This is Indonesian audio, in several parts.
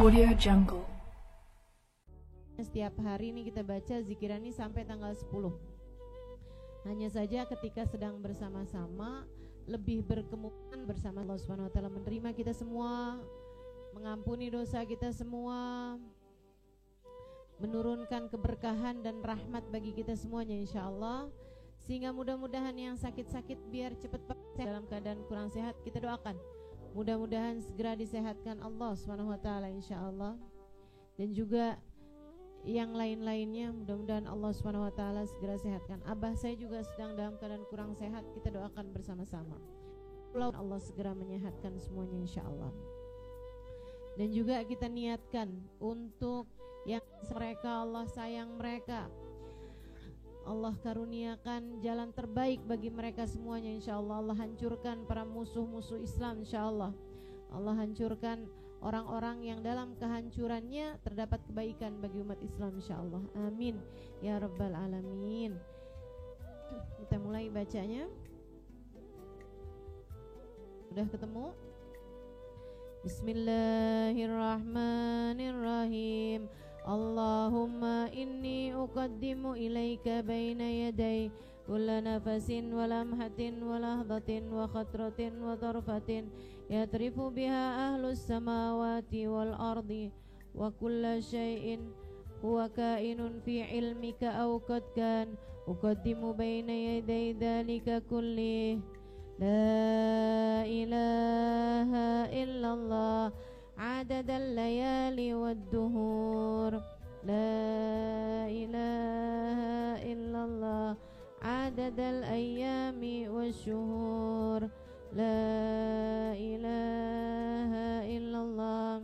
Audio Jungle. Setiap hari ini kita baca zikiran ini sampai tanggal 10. Hanya saja ketika sedang bersama-sama lebih berkemungkinan bersama Allah Subhanahu wa taala menerima kita semua, mengampuni dosa kita semua, menurunkan keberkahan dan rahmat bagi kita semuanya insyaallah. Sehingga mudah-mudahan yang sakit-sakit biar cepat dalam keadaan kurang sehat, kita doakan mudah-mudahan segera disehatkan Allah Subhanahu wa taala insyaallah. Dan juga yang lain-lainnya mudah-mudahan Allah Subhanahu wa taala segera sehatkan. Abah saya juga sedang dalam keadaan kurang sehat, kita doakan bersama-sama. Allah segera menyehatkan semuanya insyaallah. Dan juga kita niatkan untuk yang mereka Allah sayang mereka, Allah karuniakan jalan terbaik bagi mereka semuanya insyaallah. Allah hancurkan para musuh-musuh Islam insyaallah. Allah hancurkan orang-orang yang dalam kehancurannya terdapat kebaikan bagi umat Islam insyaallah. Amin ya rabbal alamin. Kita mulai bacanya. Sudah ketemu? Bismillahirrahmanirrahim. Allahumma inni uqaddimu ilaika baina yaday kulla nafasin wa lamhatin wa lahdatin wa khatratin wa tarfatin yatrifu biha ahlus samawati wal ardi wa kulla syai'in huwa kainun fi ilmika aw qad kan uqaddimu baina yaday dhalika kullih la ilaha illallah عدد الليالي والدهور لا إله إلا الله عدد الأيام والشهور لا إله إلا الله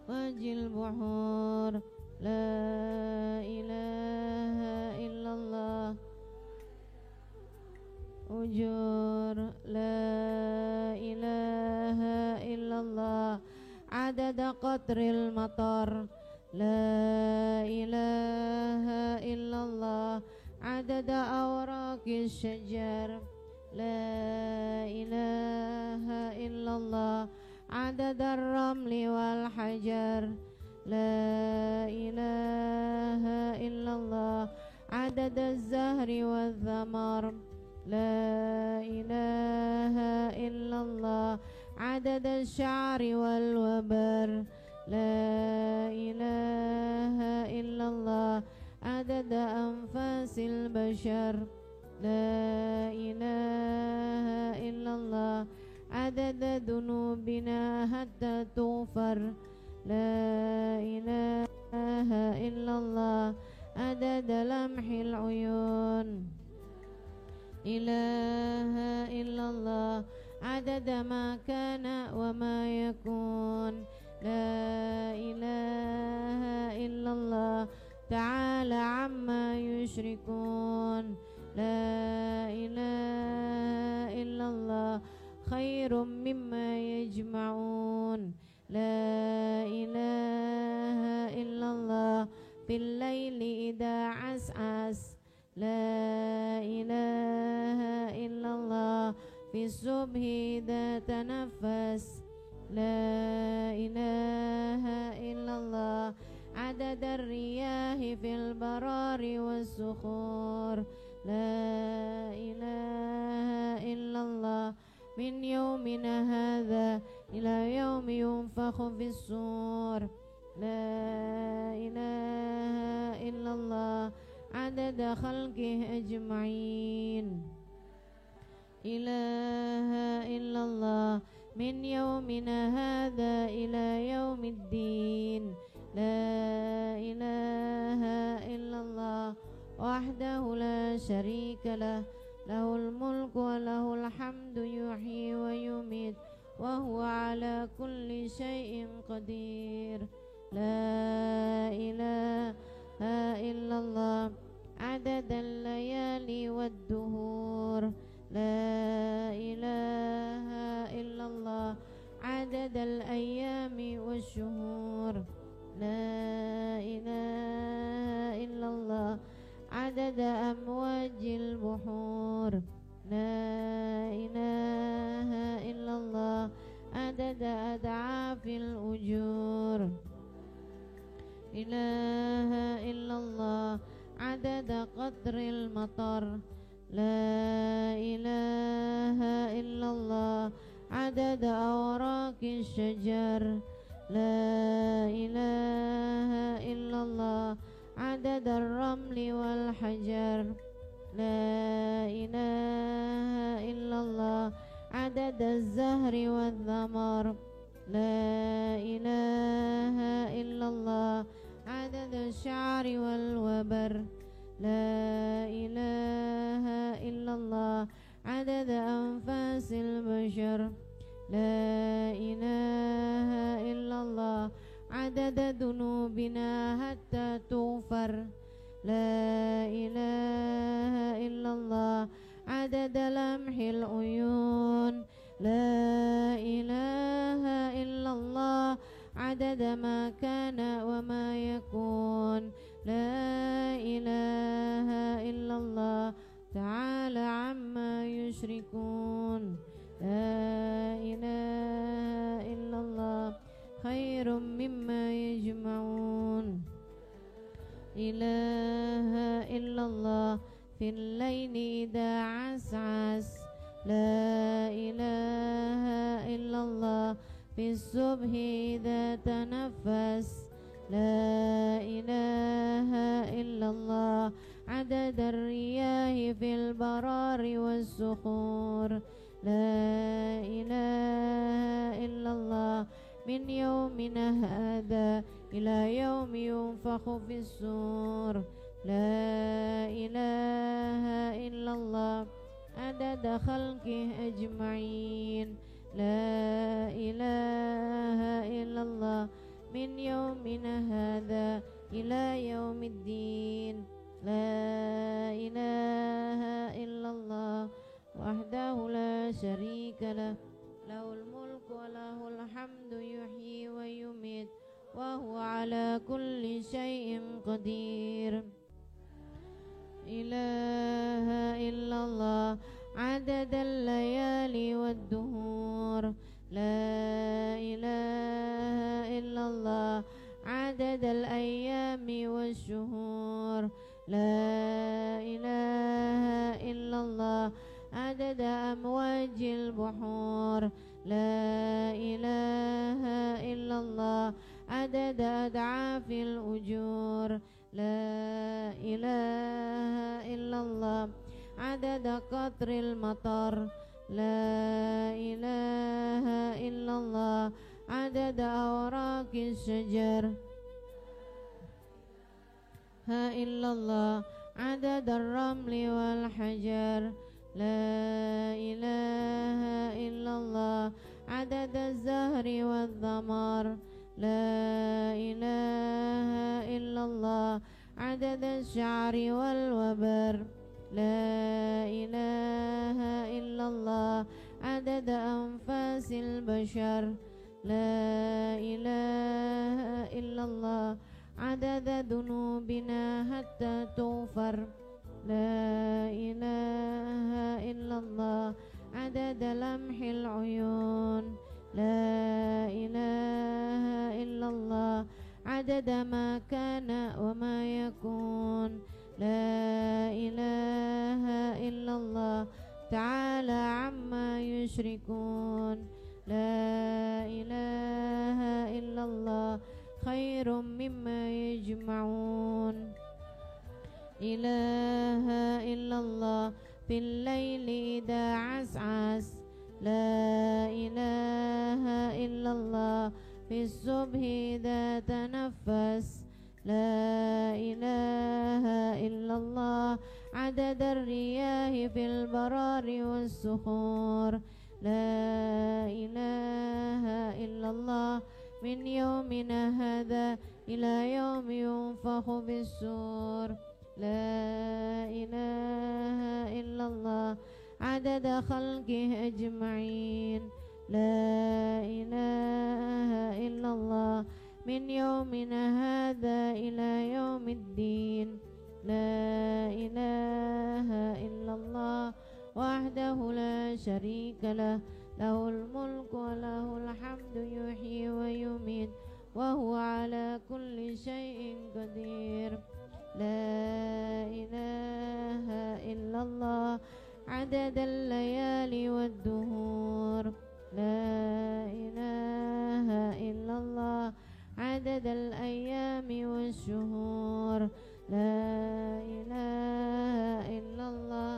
وجه البحور لا إله إلا الله ujur la ilaha illallah adada qatril matar la ilaha illallah adada awraqis syajar la ilaha illallah adada ramli wal hajar la ilaha illallah adada zahri wal thamar لا إله إلا الله عدد الشعر والوبر لا إله إلا الله عدد أنفاس البشر لا إله إلا الله عدد ذنوبنا حتى تغفر لا إله إلا الله عدد لمح العيون ilaha illallah adada ma kana wa ma yakun la ilaha illallah ta'ala amma yushrikun la ilaha illallah khairum mimma yajma'un la ilaha illallah fil laili idha as'as لا إله إلا الله في الصبح إذا تنفس لا إله إلا الله عدد الرياح في البرار والصخور لا إله إلا الله من يومنا هذا إلى يوم ينفخ في الصور لا إله إلا الله عدد خلقه أجمعين إله إلا الله من يومنا هذا إلى يوم الدين لا إله إلا الله وحده لا شريك له له الملك وله الحمد يحيي ويميت وهو على كل شيء قدير لا إله إلا الله عدد الليالي والدهور لا إله إلا الله عدد الأيام والشهور لا إله إلا الله عدد أمواج البحور لا إله إلا الله عدد أضعاف الأجور الأجور إله إلا الله عدد قطر المطر لا إله إلا الله عدد أوراق الشجر لا إله إلا الله عدد الرمل والحجر لا إله إلا الله عدد الزهر والثمر لا إله إلا الله عدد الشعر والوبر لا إله إلا الله عدد أنفاس البشر لا إله إلا الله عدد ذنوبنا حتى تغفر لا إله إلا الله عدد لمح العيون لا إله إلا الله عدد ما كان وما يكون لا إله إلا الله تعالى عما يشركون لا إله إلا الله خير مما يجمعون إله إلا الله في الليل إذا عسعس لا إله إلا الله في الصبح إذا تنفس لا إله إلا الله عدد الرياح في البرار والصخور لا إله إلا الله من يومنا هذا إلى يوم ينفخ في الصور لا إله إلا الله عدد خلقه أجمعين لا إله إلا الله من يومنا هذا إلى يوم الدين لا إله إلا الله وحده لا شريك له له الملك وله الحمد يحيي ويميت وهو على كل شيء قدير إله إلا الله عدد الليالي والدهور لا إله إلا الله عدد الأيام والشهور لا إله إلا الله عدد أمواج البحور لا إله إلا الله عدد أضعاف الأجور لا إله إلا الله عدد قطر المطر لا إله إلا الله عدد أوراق الشجر لا إلا الله عدد الرمل والحجر لا إله إلا الله عدد الزهر والثمر لا إله إلا الله عدد الشعر والوبر لا إله إلا الله عدد أنفاس البشر لا إله إلا الله عدد ذنوبنا حتى تغفر لا إله إلا الله عدد لمح العيون لا إله إلا الله عدد ما كان وما يكون لا إله إلا الله تعالى عما يشركون لا إله إلا الله خير مما يجمعون إله إلا الله في الليل إذا عسعس لا إله إلا الله في الصبح إذا تنفس لا إله إلا الله عدد الرياح في البرار والصخور لا إله إلا الله من يومنا هذا إلى يوم ينفخ في الصور لا إله إلا الله عدد خلقه أجمعين لا إله إلا الله من يومنا هذا إلى يوم الدين لا إله إلا الله وحده لا شريك له له الملك وله الحمد يحيي ويميت وهو على كل شيء قدير. لا إله إلا الله عدد الليالي والدهور. لا إله إلا الله عدد الأيام والشهور. لا إله إلا الله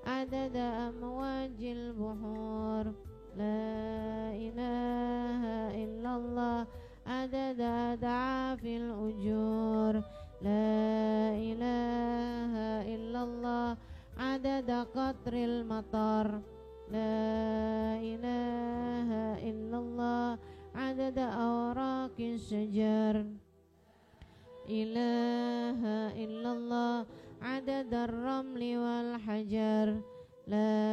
عدد أمواج البحور. لا إله إلا الله عدد أضعاف الأجور. لا إله إلا الله عدد قطر المطر. لا إله إلا الله عدد أوراق الشجر. إله إلا الله عدد الرمل والحجر. لا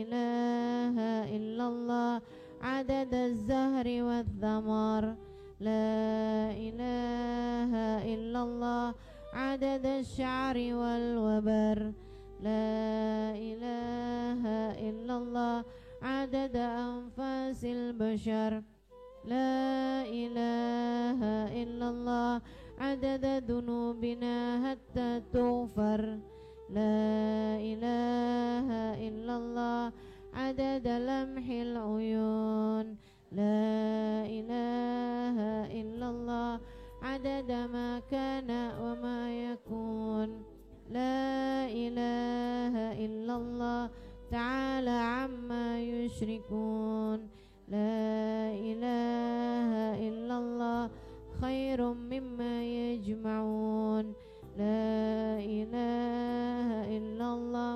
إله إلا الله عدد الزهر والثمر. لا إله إلا الله عدد الشعر والوبر. لا إله إلا الله عدد أنفاس البشر. لا إله إلا الله عدد ذنوبنا حتى تغفر. لا إله إلا الله عدد لمح العيون. لا إله إلا الله عدد ما كان وما يكون. لا إله إلا الله تعالى عما يشركون. لا إله إلا الله خير مما يجمعون. لا إله إلا الله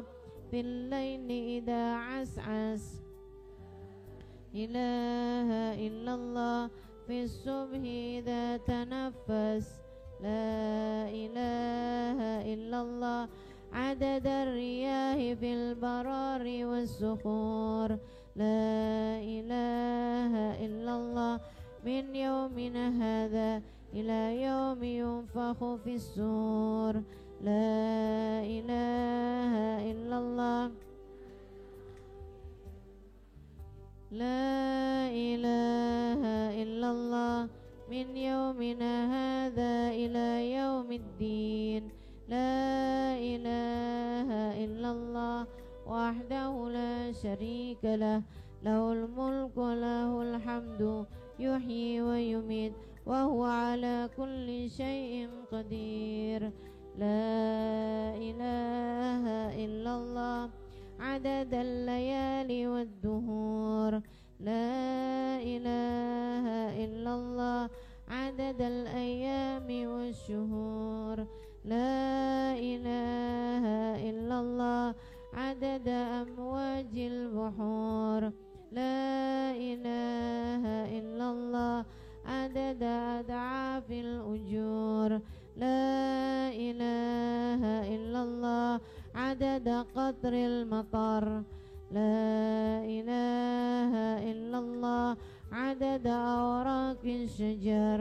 في الليل إذا عسعس. إله إلا الله في الصبح إذا تنفس. لا إله إلا الله عدد الرياح في البرار والصخور. لا إله إلا الله من يومنا هذا إلى يوم ينفخ في الصور. لا إله إلا الله. لا إله إلا الله من يومنا هذا إلى يوم الدين. لا إله إلا الله وحده لا شريك له، له الملك وله الحمد يحيي ويميت وهو على كل شيء قدير. لا إله إلا الله عدد الليالي والدهور. لا إله إلا الله عدد الأيام والشهور. لا إله إلا الله عدد أمواج البحور. لا إله إلا الله عدد أضعاف الأجور. لا إله إلا الله عدد قطر المطر. لا إله إلا الله عدد أوراق الشجر.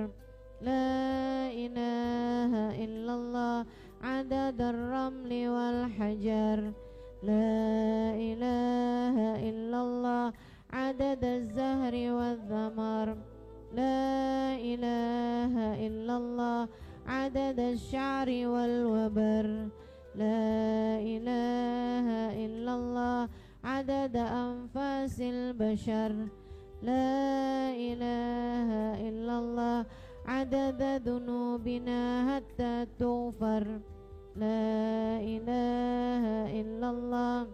لا إله إلا الله عدد الرمل والحجر. لا إله إلا الله عدد الزهر والثمر. لا إله إلا الله عدد الشعر والوبر. لا إله إلا الله عدد أنفاس البشر. لا إله إلا الله عدد ذنوبنا حتى تغفر. لا إله إلا الله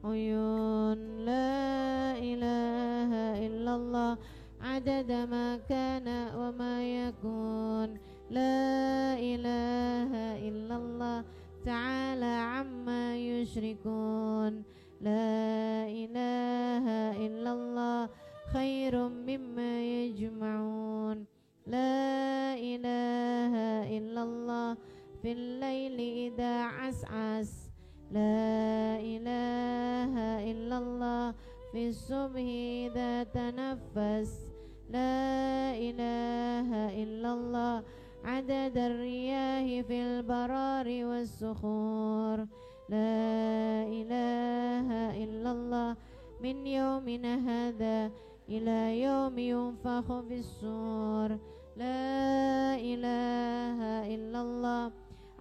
عيون. لا إله إلا الله عدد ما كان وما يكون. لا إله إلا الله تعالى عما يشركون. لا إله إلا الله خير مما يجمعون. لا إله إلا الله في الليل إذا عسعس. لا إله إلا الله في الصبح إذا تنفس. لا إله إلا الله عدد الرياح في البرار والصخور. لا إله إلا الله من يومنا هذا إلى يوم ينفخ في الصور لا إله إلا الله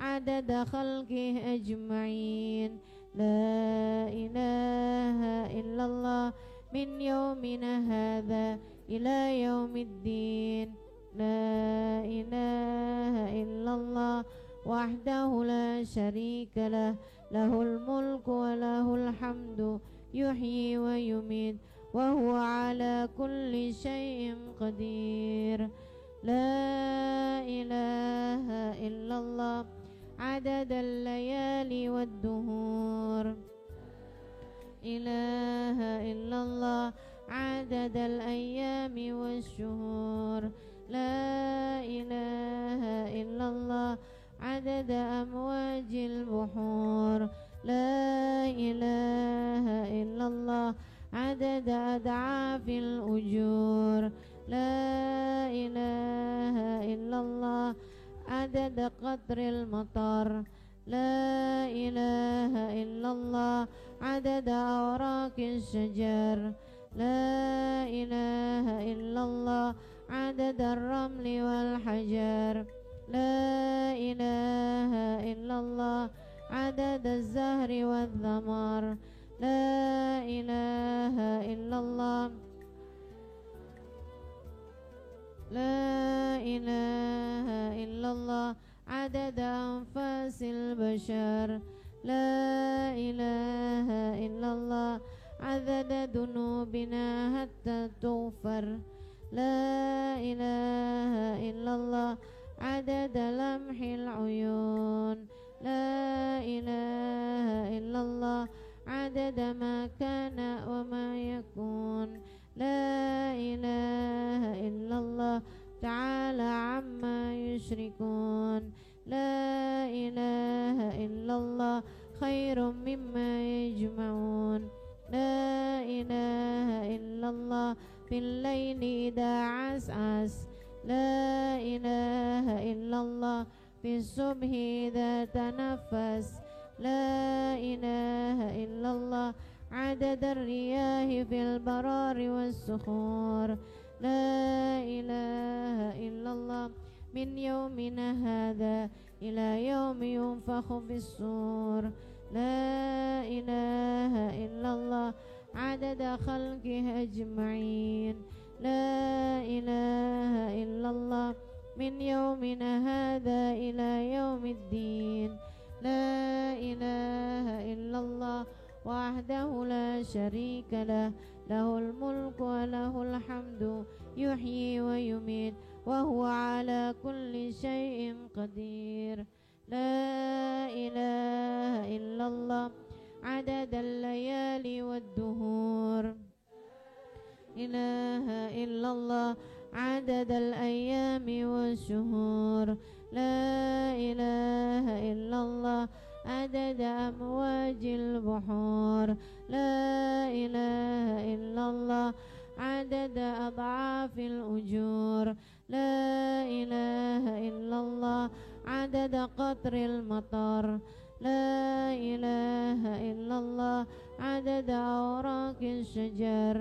عدد خلقه أجمعين لا إله إلا الله من يومنا هذا إلى يوم الدين لا إله إلا الله وحده لا شريك له له الملك وله الحمد يحيي ويميت وهو على كل شيء قدير لا إله إلا الله عدد الليالي والدهور إله إلا الله عدد الأيام والشهور لا إله إلا الله عدد أمواج البحور لا إله إلا الله عدد أضعاف الأجور لا إله إلا الله عدد قطر المطر لا إله إلا الله عدد أوراق الشجر لا إله إلا الله عدد الرمل والحجر لا إله إلا الله عدد الزهر والثمر لا إله إلا الله لا إله إلا الله عدد أنفاس البشر لا إله إلا الله عدد ذنوبنا حتى تغفر لا إله إلا الله عدد لمح العيون لا إله إلا الله عدد ما كان وما يكون لا إله إلا الله تعالى عما يشركون لا إله إلا الله خير مما يجمعون لا إله إلا الله في الليل إذا عسعس لا إله إلا الله في الصبح إذا تنفس لا إله إلا الله عدد الرياح في البرار والصخور لا إله إلا الله من يومنا هذا إلى يوم ينفخ في الصور لا إله إلا الله عدد خلقه أجمعين لا إله إلا الله من يومنا هذا إلى يوم الدين لا إله إلا الله وحده لا شريك له له الملك وله الحمد يحيي ويميت وهو على كل شيء قدير لا إله إلا الله عدد الليالي والدهور إله إلا الله عدد الأيام والشهور لا إله إلا الله عدد أمواج البحور لا إله إلا الله عدد أضعاف الأجور لا إله إلا الله عدد قطر المطر لا إله إلا الله عدد أوراق الشجر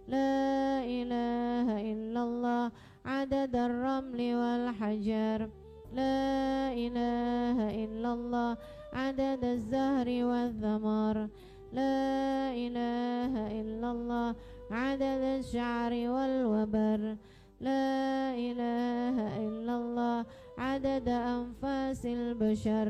لا إله إلا الله عدد الرمل والحجر لا إله إلا الله عدد الزهر والثمر لا إله إلا الله عدد الشعر والوبر لا إله إلا الله عدد أنفاس البشر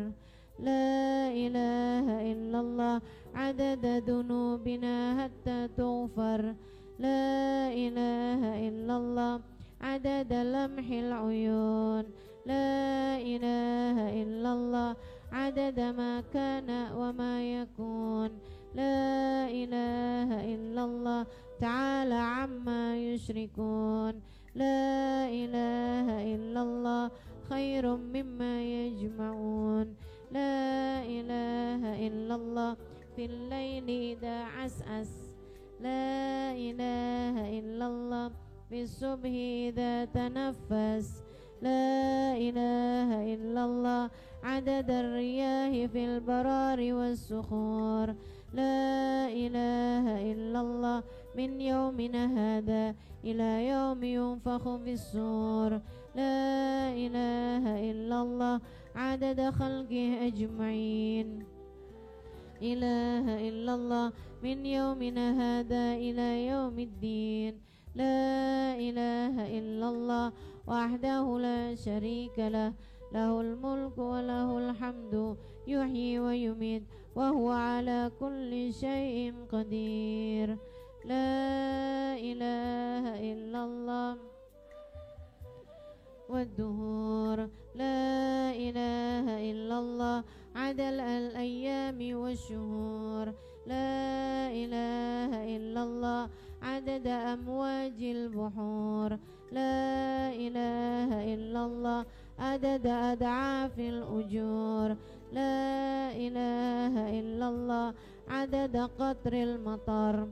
لا إله إلا الله عدد ذنوبنا حتى تغفر لا إله إلا الله عدد لمح العيون لا إله إلا الله عدد ما كان وما يكون لا إله إلا الله تعالى عما يشركون لا إله إلا الله خير مما يجمعون لا إله إلا الله في الليل إذا عسعس لا إله إلا الله في الصبح إذا تنفس لا إله إلا الله عدد الرياح في البرار والصخور لا إله إلا الله من يومنا هذا إلى يوم ينفخ في الصور لا إله إلا الله عدد خلقه أجمعين إله إلا الله من يومنا هذا إلى يوم الدين لا إله إلا الله وحده لا شريك له له الملك وله الحمد يحيي ويميت وهو على كل شيء قدير لا إله إلا الله والدهور لا إله إلا الله عدد الأيام والشهور لا إله إلا الله عدد أمواج البحور لا إله إلا الله عدد أضعاف الأجور لا إله إلا الله عدد قطر المطر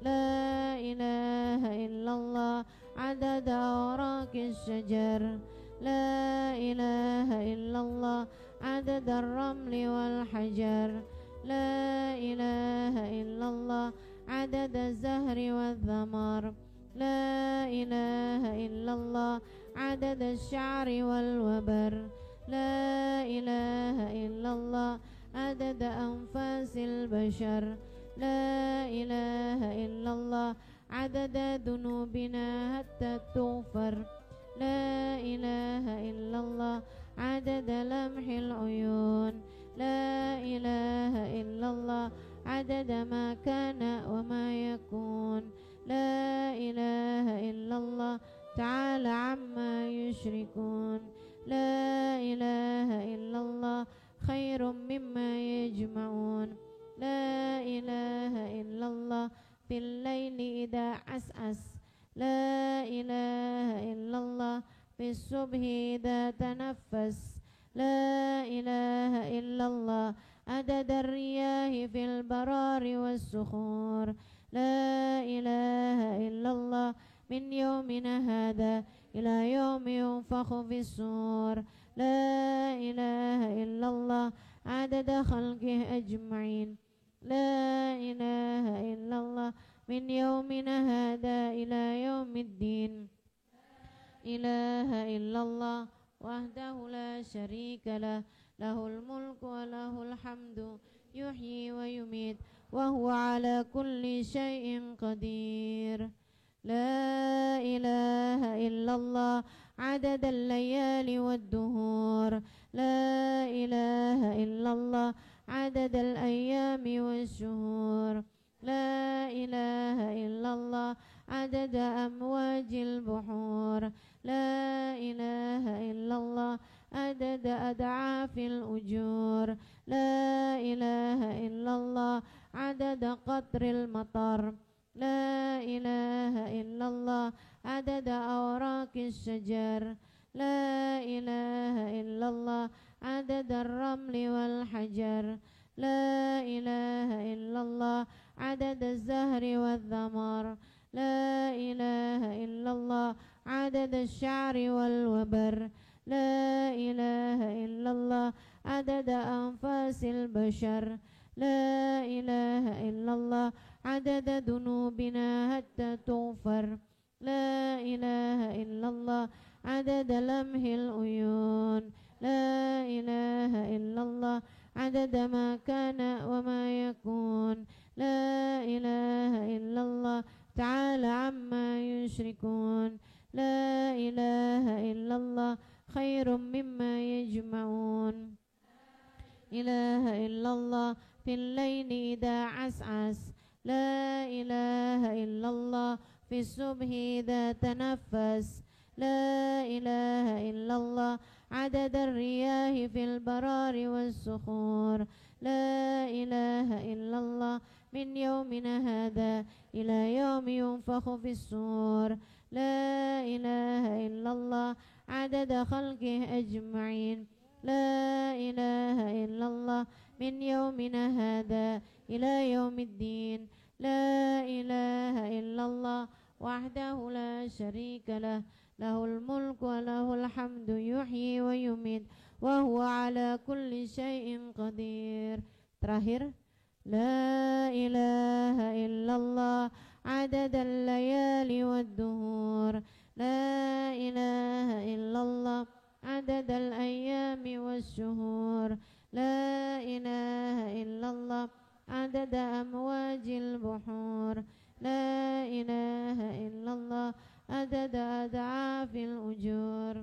لا إله إلا الله عدد أوراق الشجر لا إله إلا الله عدد الرمل والحجر لا إله إلا الله عدد الزهر والثمر لا إله إلا الله عدد الشعر والوبر لا إله إلا الله عدد أنفاس البشر لا إله إلا الله عدد ذنوبنا حتى تغفر لا إله إلا الله عدد لمح العيون لا إله إلا الله عدد ما كان وما يكون لا إله إلا الله تعالى عما يشركون لا إله إلا الله خير مما يجمعون لا إله إلا الله في الليل إذا عسعس لا إله إلا الله في الصبح إذا تنفس لا إله إلا الله عدد الرياح في البرار والصخور لا إله إلا الله من يومنا هذا إلى يوم ينفخ في الصور لا إله إلا الله عدد خلقه أجمعين لا إله إلا الله من يومنا هذا إلى يوم الدين إله إلا الله وحده لا شريك له له الملك وله الحمد يحيي ويميت وهو على كل شيء قدير لا إله إلا الله عدد الليالي والدهور لا إله إلا الله عدد الأيام والشهور لا إله إلا الله عدد أمواج البحور لا إله إلا الله عدد أضعاف الأجور لا إله إلا الله عدد قطر المطر لا إله إلا الله عدد أوراق الشجر لا إله إلا الله عدد الرمل والحجر لا إله إلا الله عدد الزهر والثمر لا إله إلا الله عدد الشعر والوبر لا إله إلا الله عدد أنفاس البشر لا إله إلا الله عدد ذنوبنا حتى تغفر لا إله إلا الله عدد لمح العيون لا إله إلا الله عدد ما كان وما يكون لا إله إلا الله تعالى عما يشركون لا إله إلا الله خير مما يجمعون إله إلا الله في الليل إذا عسعس لا إله إلا الله في الصبح إذا تنفس لا إله إلا الله عدد الرياح في البرار والصخور لا إله إلا الله من يومنا هذا إلى يوم ينفخ في الصور لا إله إلا الله عدد خلقه أجمعين لا إله إلا الله من يومنا هذا إلى يوم الدين لا إله إلا الله وحده لا شريك له له الملك وله الحمد يحيي ويميت وهو على كل شيء قدير. Terakhir, la ilaha illallah عدد الليالي والدهور لا إله إلا الله عدد الأيام والشهور لا إله إلا الله عدد أمواج البحور لا إله إلا الله عدد أضعاف الأجور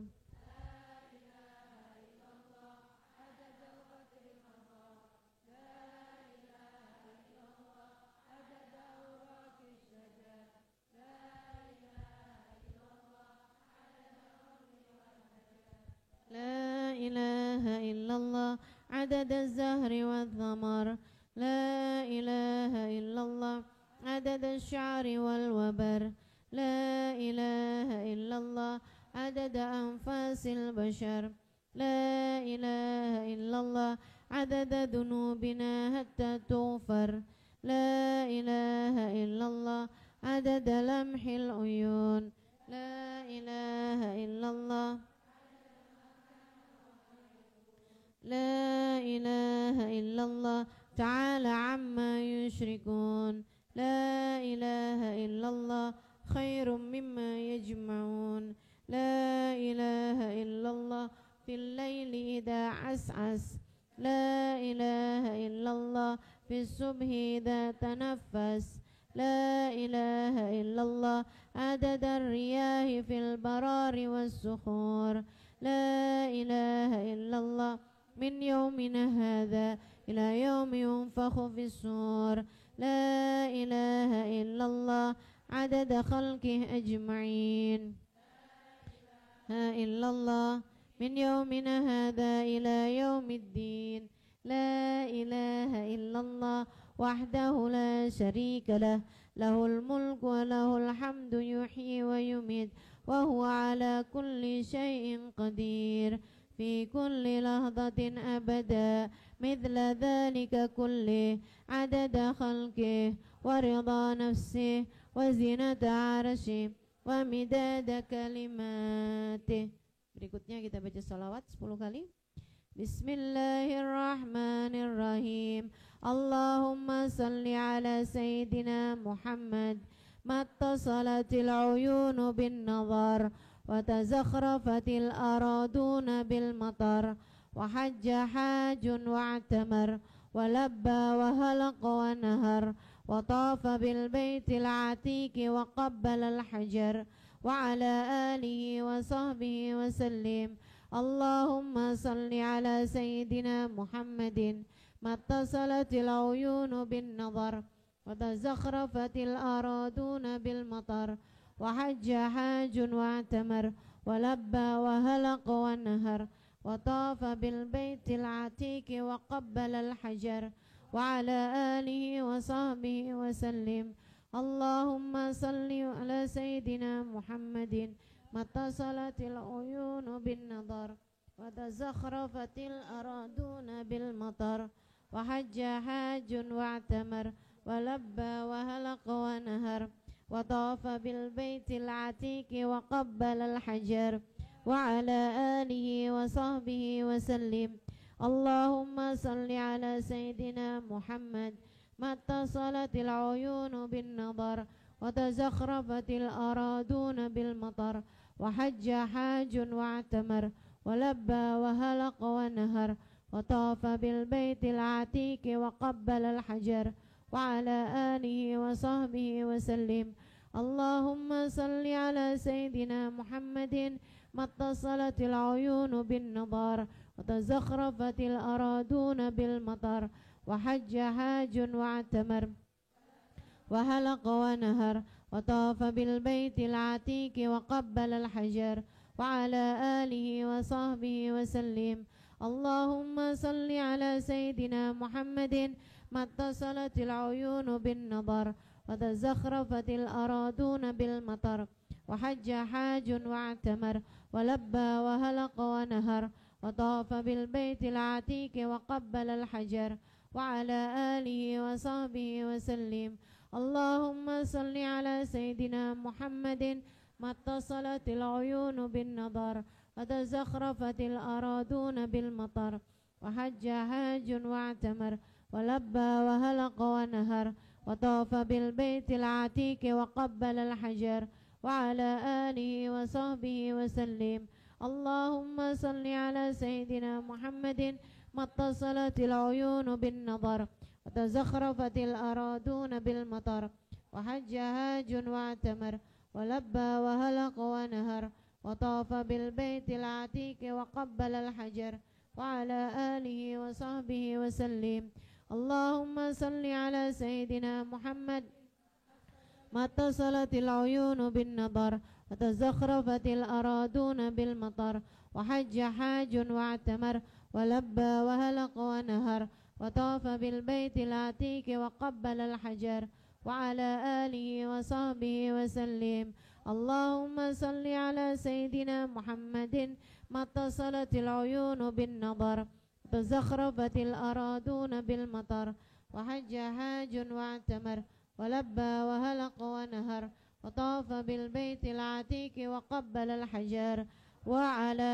لا إله إلا الله عدد الزهر والثمر لا إله إلا الله عدد الشعر والوبر لا إله إلا الله عدد أنفاس البشر لا إله إلا الله عدد ذنوبنا حتى تغفر لا إله إلا الله عدد لمح العيون لا إله إلا الله لا إله إلا الله تعالى عما يشركون لا إله إلا الله خير مما يجمعون لا إله إلا الله في الليل إذا عسعس لا إله إلا الله في الصبح إذا تنفس لا إله إلا الله عدد الرياح في البرار والصخور لا إله إلا الله من يومنا هذا إلى يوم ينفخ في الصور لا إله إلا الله عدد خلقه أجمعين لا إلا الله من يومنا هذا إلى يوم الدين لا إله إلا الله وحده لا شريك له له الملك وله الحمد يحيي ويميت وهو على كل شيء قدير في كل لحظة أبدا مثل ذلك كله عدد خلقه ورضا نفسه وزنة عرشه ومداد كلماته. Berikutnya kita baca salawat 10 kali. Bismillahirrahmanirrahim. Allahumma salli ala Sayyidina Muhammad mattasalatil uyunu bin nazar وتزخرفت الأراضون بالمطر وحج حاج واعتمر ولبى وهلق ونهر وطاف بالبيت العتيق وقبل الحجر وعلى آله وصحبه وسلم. اللهم صل على سيدنا محمد ما اتصلت العيون بالنظر وتزخرفت الأراضون بالمطر وحج حاج واعتمر ولبى وهلق ونهر وطاف بالبيت العتيق وقبل الحجر وعلى آله وصحبه وسلم. اللهم صل على سيدنا محمد ما اتصلت العيون بالنظر وتزخرفت الأراضون بالمطر وحج حاج واعتمر ولبى وهلق ونهر وطاف بالبيت العتيق وقبل الحجر وعلى آله وصحبه وسلم. اللهم صل على سيدنا محمد ما اتصلت العيون بالنظر وتزخرفت الأراضون بالمطر وحج حاج واعتمر ولبى وهلق ونهر وطاف بالبيت العتيق وقبل الحجر وعلى آله وصحبه وسلم. اللهم صل على سيدنا محمد ما اتصلت العيون بالنظر وتزخرفت الأراضون بالمطر وحج حاج واعتمر وهلق ونهر وطاف بالبيت العتيق وقبل الحجر وعلى آله وصحبه وسلم. اللهم صل على سيدنا محمد ما اتصلت العيون بالنظر وتزخرفت الأراضون بالمطر وحج حاج واعتمر ولبى وهلق ونهر وطاف بالبيت العتيق وقبل الحجر وعلى آله وصحبه وسلم. اللهم صل على سيدنا محمد ما اتصلت العيون بالنظر وتزخرفت الأراضون بالمطر وحج حاج واعتمر ولبى وهلق ونهر وطاف بالبيت العتيق وقبل الحجر وعلى آله وصحبه وسلم. اللهم صل على سيدنا محمد ما اتصلت العيون بالنظر وتزخرفت الأراضون بالمطر وحج هاج واعتمر ولبى وهلق ونهر وطاف بالبيت العتيق وقبل الحجر وعلى آله وصحبه وسلم. اللهم صل على سيدنا محمد ما اتصلت العيون بالنظر وتزخرفت الأراضون بالمطر وحج حاج واعتمر ولبى وهلق ونهر وطاف بالبيت العتيق وقبل الحجر وعلى آله وصحبه وسلم. اللهم صل على سيدنا محمد ما اتصلت العيون بالنظر وتزخرفت الأراضون بالمطر وحج حاج واعتمر ولبى وهلق ونهر وطاف بالبيت العتيق وقبل الحجر وعلى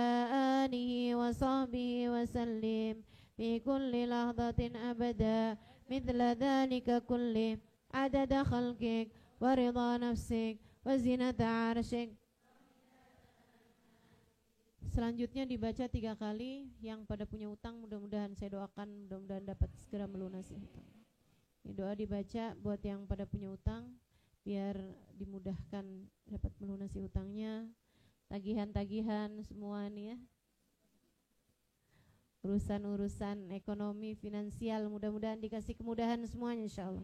آله وصحبه وسلم في كل لحظة أبدا مثل ذلك كله عدد خلقك ورضا نفسك وزنة عرشك. Selanjutnya dibaca 3 kali. Yang pada punya utang mudah-mudahan saya doakan mudah-mudahan dapat segera melunasi hutang. Ini doa dibaca buat yang pada punya utang biar dimudahkan dapat melunasi hutangnya, tagihan-tagihan semua nih ya, urusan-urusan ekonomi finansial mudah-mudahan dikasih kemudahan semuanya insyaallah.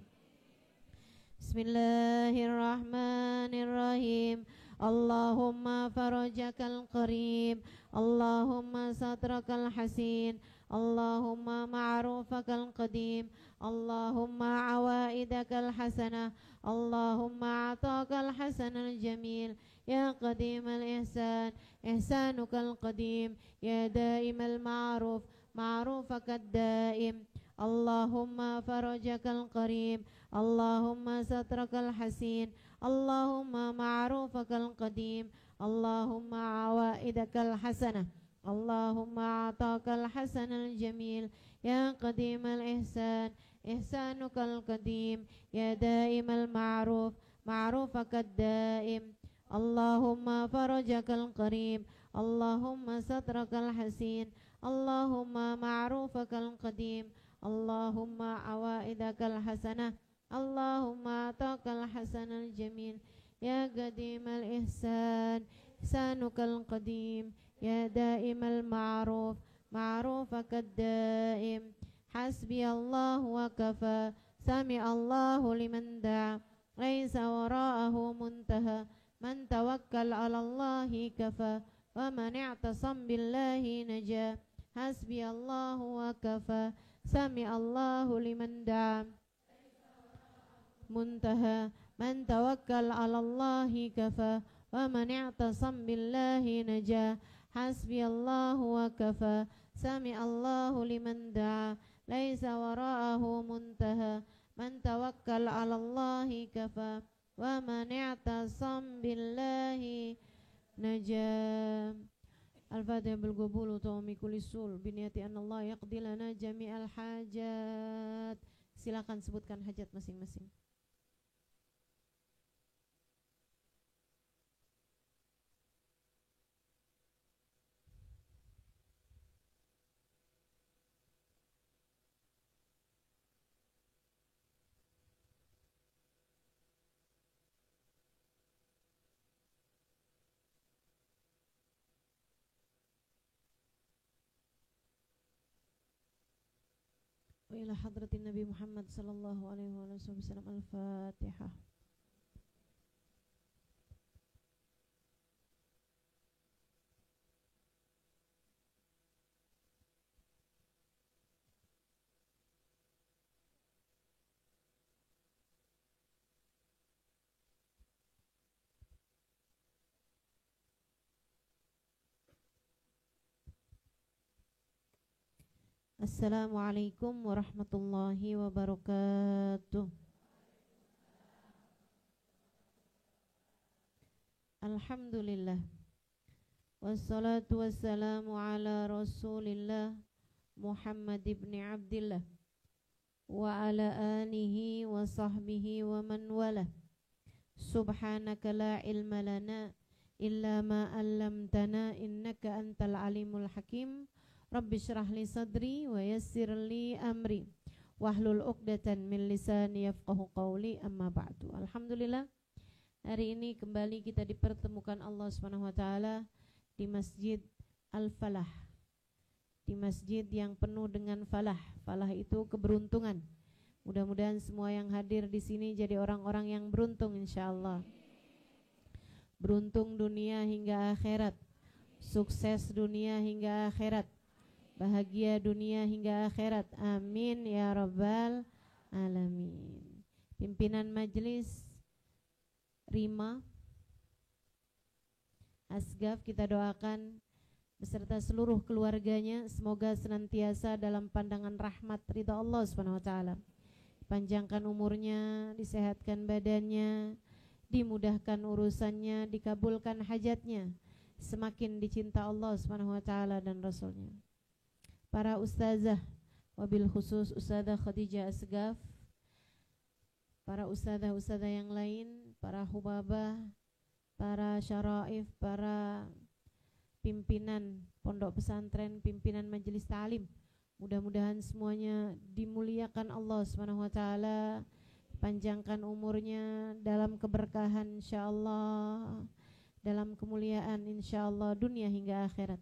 Bismillahirrahmanirrahim. Allahumma farajakal qarib, Allahumma satrakal hasin, Allahumma ma'rufakal qadim, Allahumma awaidakal hasanah, Allahumma atakal hasanal jamil, ya qadimal ihsan, ihsanukal qadim, ya daimal ma'ruf, ma'rufakad daim. Allahumma farajakal qarib, Allahumma satrakal hasin, Allahumma ma'rufakal qadim, Allahumma awaidakal hasanah, Allahumma atakal hasanal jamil, ya qadimal ihsan, ihsanukal qadim, ya daimal ma'ruf, ma'rufakad daim. Allahumma farajakal qarib, Allahumma satrakal hasin, Allahumma ma'rufakal qadim, Allahumma awaidakal hasanah, Allahumma atakal hasanal jamil, ya qadimal ihsan, ihsanukal qadim, ya daimal ma'ruf, ma'rufakad daim. Hasbi Allah wa kafa, sami Allahu liman da'a, laisa wara'ahu muntaha, man tawakkal 'ala Allahi kafa, wa man i'tasam billahi naja. Hasbi Allah wa kafa, sami Allahu liman da'a, muntaha, man tawakkal 'ala Allahi kafa, wa man i'tasam billahi naja. Hasbi Allah wa kafa, sami Allahu liman da'a, laisa wara'ahu muntaha, man tawakkal 'ala Allahi kafa, wa man i'tasam billahi naja. Al-Fatihah bil qabul wa tawmi kulli sul bi niyati anna Allah yaqdi lana jami'al hajat. Silakan sebutkan hajat masing-masing. Wa ila hadratin Nabi Muhammad sallallahu alaihi wasallam. Al-Fatihah. Assalamualaikum warahmatullahi wabarakatuh. Alhamdulillah. Wassalatu wassalamu ala Rasulillah Muhammad ibn Abdillah wa ala alihi wa sahbihi ajma'in. Amma ba'du. Al-Fatihah. Bismillahirrahmanirrahim. Alhamdulillah. Wassalatu wassalamu ala Rasulillah Muhammad ibn Abdillah wa ala alihi wa sahbihi ajma'in. Amma ba'du. Al-Fatihah. Bismillahirrahmanirrahim. Alhamdulillah. Wassalatu wassalamu ala Rasulillah wa ala alihi wa sahbihi wa man wala. Subhanaka la ilma lana illa ma 'allamtana innaka antal alimul hakim. Rabbi shrah li sadri wa yassir li amri wahlul 'uqdatan min lisani yafqahu qawli, amma ba'du. Alhamdulillah, hari ini kembali kita dipertemukan Allah Subhanahu wa taala di Masjid Al-Falah, di masjid yang penuh dengan falah. Falah itu keberuntungan. Mudah-mudahan semua yang hadir di sini jadi orang-orang yang beruntung insyaallah. Beruntung dunia hingga akhirat, sukses dunia hingga akhirat, bahagia dunia hingga akhirat. Amin ya rabbal alamin. Pimpinan majelis Rima Asgaf kita doakan beserta seluruh keluarganya, semoga senantiasa dalam pandangan rahmat ridha Allah Subhanahu wa taala. Panjangkan umurnya, disehatkan badannya, dimudahkan urusannya, dikabulkan hajatnya, semakin dicinta Allah Subhanahu wa taala dan Rasulnya. Para ustazah, wabil khusus Ustazah Khadijah Asgaf, para ustazah-ustazah yang lain, para hubabah, para syaraif, para pimpinan pondok pesantren, pimpinan majelis ta'lim, mudah-mudahan semuanya dimuliakan Allah Subhanahu wa taala, panjangkan umurnya dalam keberkahan insyaallah, dalam kemuliaan insyaallah dunia hingga akhirat.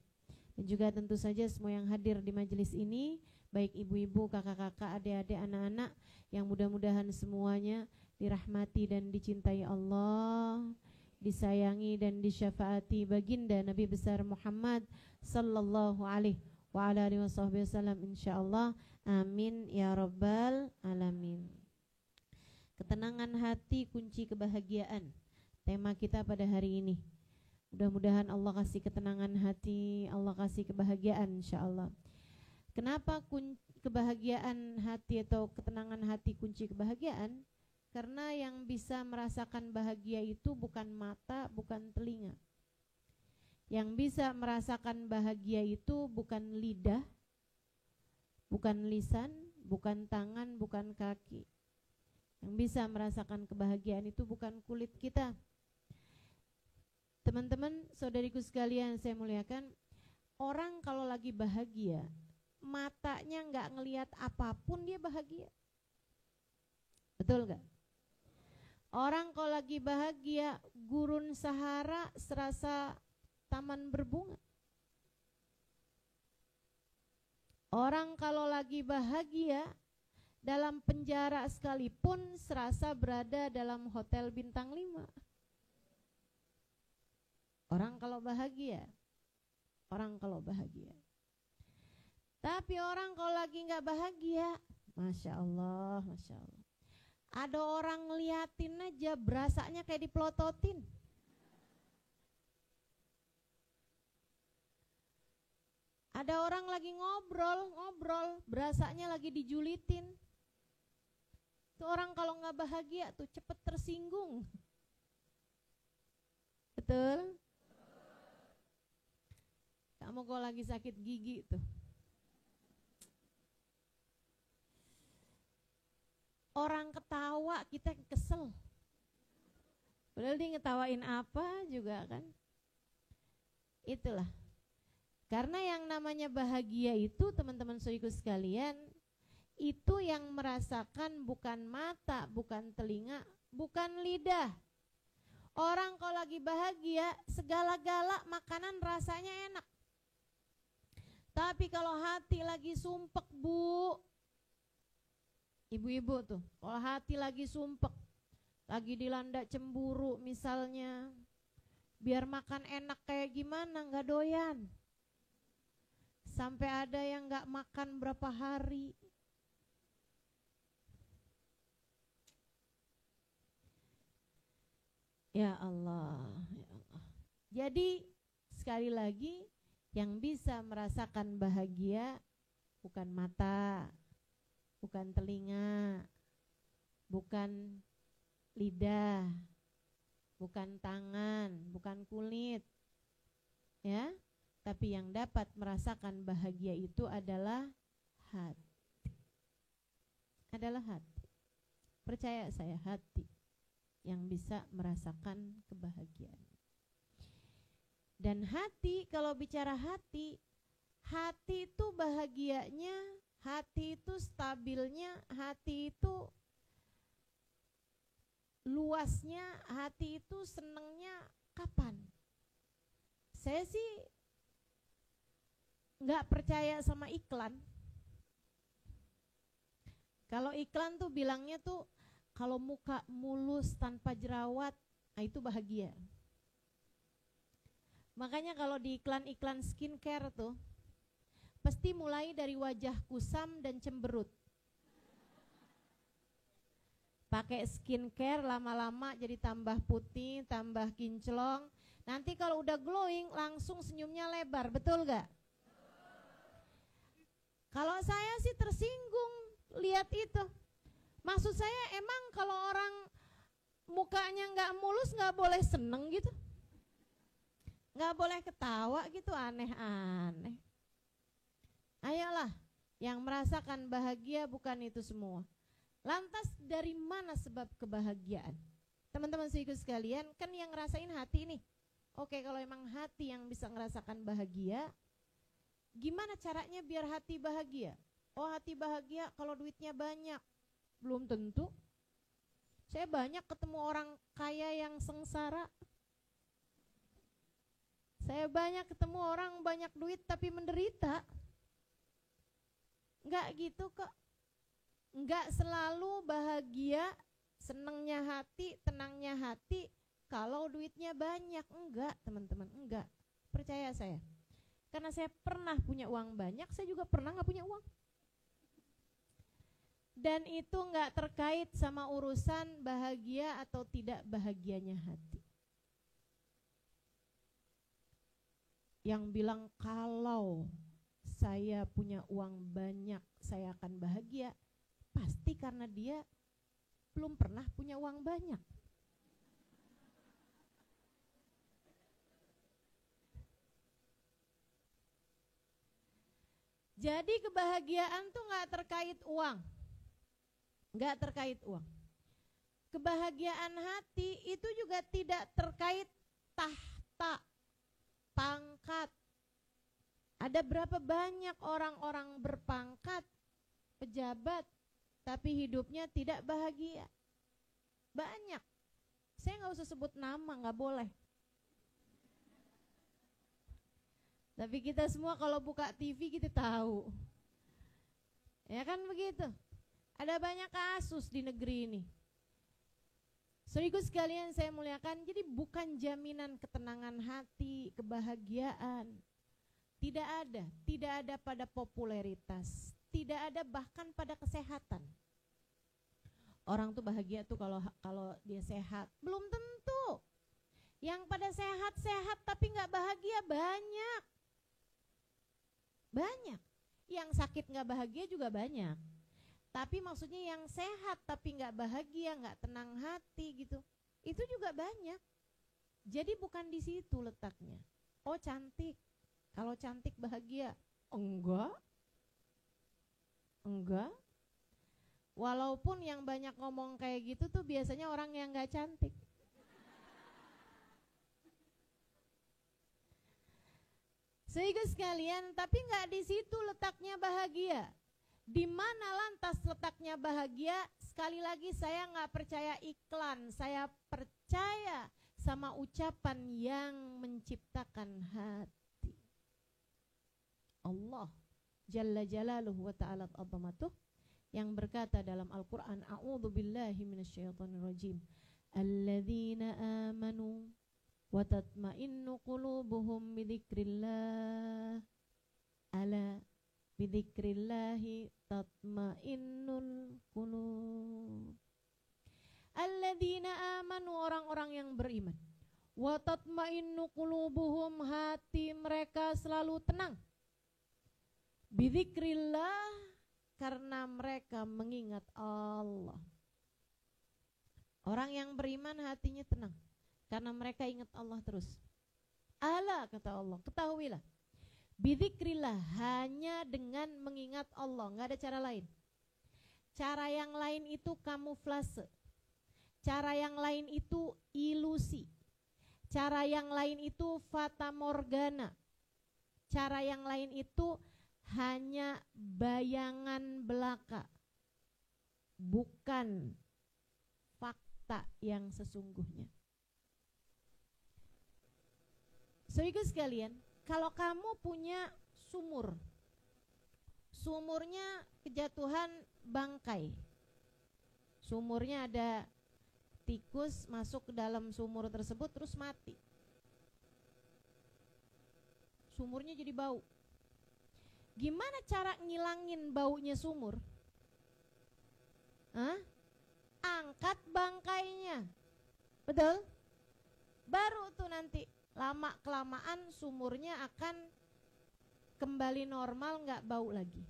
Dan juga tentu saja semua yang hadir di majelis ini, baik ibu-ibu, kakak-kakak, adik-adik, anak-anak, yang mudah-mudahan semuanya dirahmati dan dicintai Allah, disayangi dan disyafaati baginda Nabi besar Muhammad sallallahu alaihi wa ala alihi wasallam insyaallah. Amin ya rabbal alamin. Ketenangan hati kunci kebahagiaan, tema kita pada hari ini. Mudah-mudahan Allah kasih ketenangan hati, Allah kasih kebahagiaan insyaallah. Kenapa kebahagiaan hati atau ketenangan hati kunci kebahagiaan? Karena yang bisa merasakan bahagia itu bukan mata, bukan telinga. Yang bisa merasakan bahagia itu bukan lidah, bukan lisan, bukan tangan, bukan kaki. Yang bisa merasakan kebahagiaan itu bukan kulit kita. Teman-teman, saudariku sekalian saya muliakan, orang kalau lagi bahagia, matanya nggak ngelihat apapun dia bahagia. Betul nggak? Orang kalau lagi bahagia, gurun Sahara serasa taman berbunga. Orang kalau lagi bahagia, dalam penjara sekalipun serasa berada dalam hotel bintang 5. Orang kalau bahagia. Tapi orang kalau lagi nggak bahagia, Masya Allah, Masya Allah. Ada orang ngeliatin aja berasanya kayak dipelototin. Ada orang lagi ngobrol, berasanya lagi dijulitin. Tuh orang kalau nggak bahagia tuh cepet tersinggung. Betul? Kamu kalau lagi sakit gigi tuh, orang ketawa kita kesel. Padahal dia ngetawain apa juga kan. Itulah. Karena yang namanya bahagia itu teman-teman saudaraku sekalian, itu yang merasakan bukan mata, bukan telinga, bukan lidah. Orang kalau lagi bahagia, segala-gala makanan rasanya enak. Tapi kalau hati lagi sumpek, Bu, ibu-ibu tuh, kalau hati lagi sumpek, lagi dilanda cemburu misalnya, biar makan enak kayak gimana, nggak doyan. Sampai ada yang nggak makan berapa hari. Ya Allah, ya Allah. Jadi sekali lagi, yang bisa merasakan bahagia bukan mata, bukan telinga, bukan lidah, bukan tangan, bukan kulit, ya. Tapi yang dapat merasakan bahagia itu adalah hati. adalah hati. Percaya saya, hati yang bisa merasakan kebahagiaan. Dan hati, kalau bicara hati itu bahagianya, hati itu stabilnya, hati itu luasnya, hati itu senengnya kapan? Saya sih nggak percaya sama iklan. Kalau iklan tuh bilangnya tuh kalau muka mulus tanpa jerawat, nah itu bahagia. Makanya kalau di iklan-iklan skincare tuh pasti mulai dari wajah kusam dan cemberut. Pakai skincare lama-lama jadi tambah putih, tambah kinclong. Nanti kalau udah glowing langsung senyumnya lebar, betul gak? Kalau saya sih tersinggung lihat itu. Maksud saya emang kalau orang mukanya gak mulus gak boleh seneng gitu? Gak boleh ketawa gitu, aneh-aneh. Ayolah, yang merasakan bahagia bukan itu semua. Lantas dari mana sebab kebahagiaan? Teman-teman saudaraku sekalian, kan yang ngerasain hati nih. Oke, kalau emang hati yang bisa ngerasakan bahagia, gimana caranya biar hati bahagia? Oh, hati bahagia kalau duitnya banyak. Belum tentu. Saya banyak ketemu orang kaya yang sengsara. Saya banyak ketemu orang banyak duit tapi menderita. Enggak gitu kok. Enggak selalu bahagia, senangnya hati, tenangnya hati kalau duitnya banyak. Enggak, teman-teman, enggak. Percaya saya. Karena saya pernah punya uang banyak, saya juga pernah gak punya uang. Dan itu enggak terkait sama urusan bahagia atau tidak bahagianya hati. Yang bilang kalau saya punya uang banyak, saya akan bahagia, pasti karena dia belum pernah punya uang banyak. Jadi kebahagiaan tuh gak terkait uang. Gak terkait uang. Kebahagiaan hati itu juga tidak terkait tahta, pangkat. Ada berapa banyak orang-orang berpangkat, pejabat, tapi hidupnya tidak bahagia? Banyak. Saya gak usah sebut nama, gak boleh. Tapi kita semua kalau buka TV kita tahu. Ya kan begitu. Ada banyak kasus di negeri ini. Saudaraku sekalian saya muliakan, jadi bukan jaminan ketenangan hati, kebahagiaan. Tidak ada pada popularitas, tidak ada bahkan pada kesehatan. Orang tuh bahagia tuh kalau dia sehat. Belum tentu. Yang pada sehat-sehat tapi nggak bahagia banyak. Banyak. Yang sakit nggak bahagia juga banyak. Tapi maksudnya yang sehat tapi nggak bahagia, nggak tenang hati gitu, itu juga banyak. Jadi bukan di situ letaknya. Oh cantik, kalau cantik bahagia? Enggak. Walaupun yang banyak ngomong kayak gitu tuh biasanya orang yang nggak cantik. Sehingga sekalian, tapi nggak di situ letaknya bahagia. Di mana lantas letaknya bahagia? Sekali lagi saya nggak percaya iklan, saya percaya sama ucapan yang menciptakan hati. Allah Jalla Jalaluhu wa ta'ala azamatuh yang berkata dalam Al-Quran, A'udzu billahi minasyaitonir rajim, alladzina amanu wa tatma'innu qulubuhum bidzikrillah, ala bidzikrillahi tatma'innul qulub. Alladzina amanu, orang-orang yang beriman, wa tatma'innu qulubuhum, hati mereka selalu tenang, bidzikrillah, karena mereka mengingat Allah. Orang yang beriman hatinya tenang karena mereka ingat Allah terus. Ala, kata Allah, ketahuilah, bidzikrillah, hanya dengan mengingat Allah, enggak ada cara lain. cara yang lain itu kamuflase, cara yang lain itu ilusi, cara yang lain itu fata morgana, cara yang lain itu hanya bayangan belaka, bukan fakta yang sesungguhnya. Saudara sekalian, kalau kamu punya sumur, sumurnya kejatuhan bangkai, sumurnya ada tikus masuk ke dalam sumur tersebut terus mati, sumurnya jadi bau. Gimana cara ngilangin baunya sumur? Angkat bangkainya, betul? Baru tuh nanti lama kelamaan sumurnya akan kembali normal, nggak bau lagi.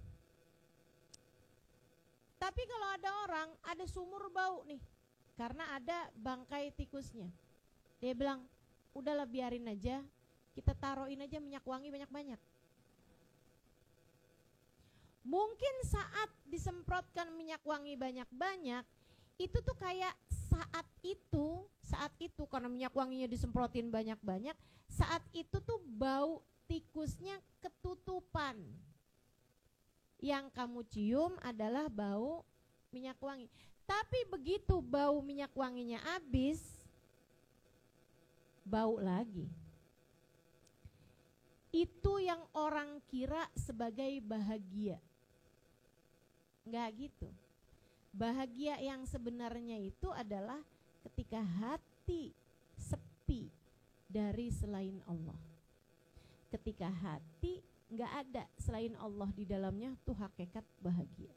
Tapi kalau ada orang ada sumur bau nih karena ada bangkai tikusnya, dia bilang udahlah biarin aja, kita taruhin aja minyak wangi banyak-banyak. Mungkin saat disemprotkan minyak wangi banyak-banyak itu tuh kayak saat itu karena minyak wanginya disemprotin banyak-banyak, saat itu tuh bau tikusnya ketutupan. Yang kamu cium adalah bau minyak wangi. Tapi begitu bau minyak wanginya habis, bau lagi. Itu yang orang kira sebagai bahagia. Enggak gitu. Bahagia yang sebenarnya itu adalah ketika hati sepi dari selain Allah. Ketika hati enggak ada selain Allah di dalamnya, tuh hakikat bahagia.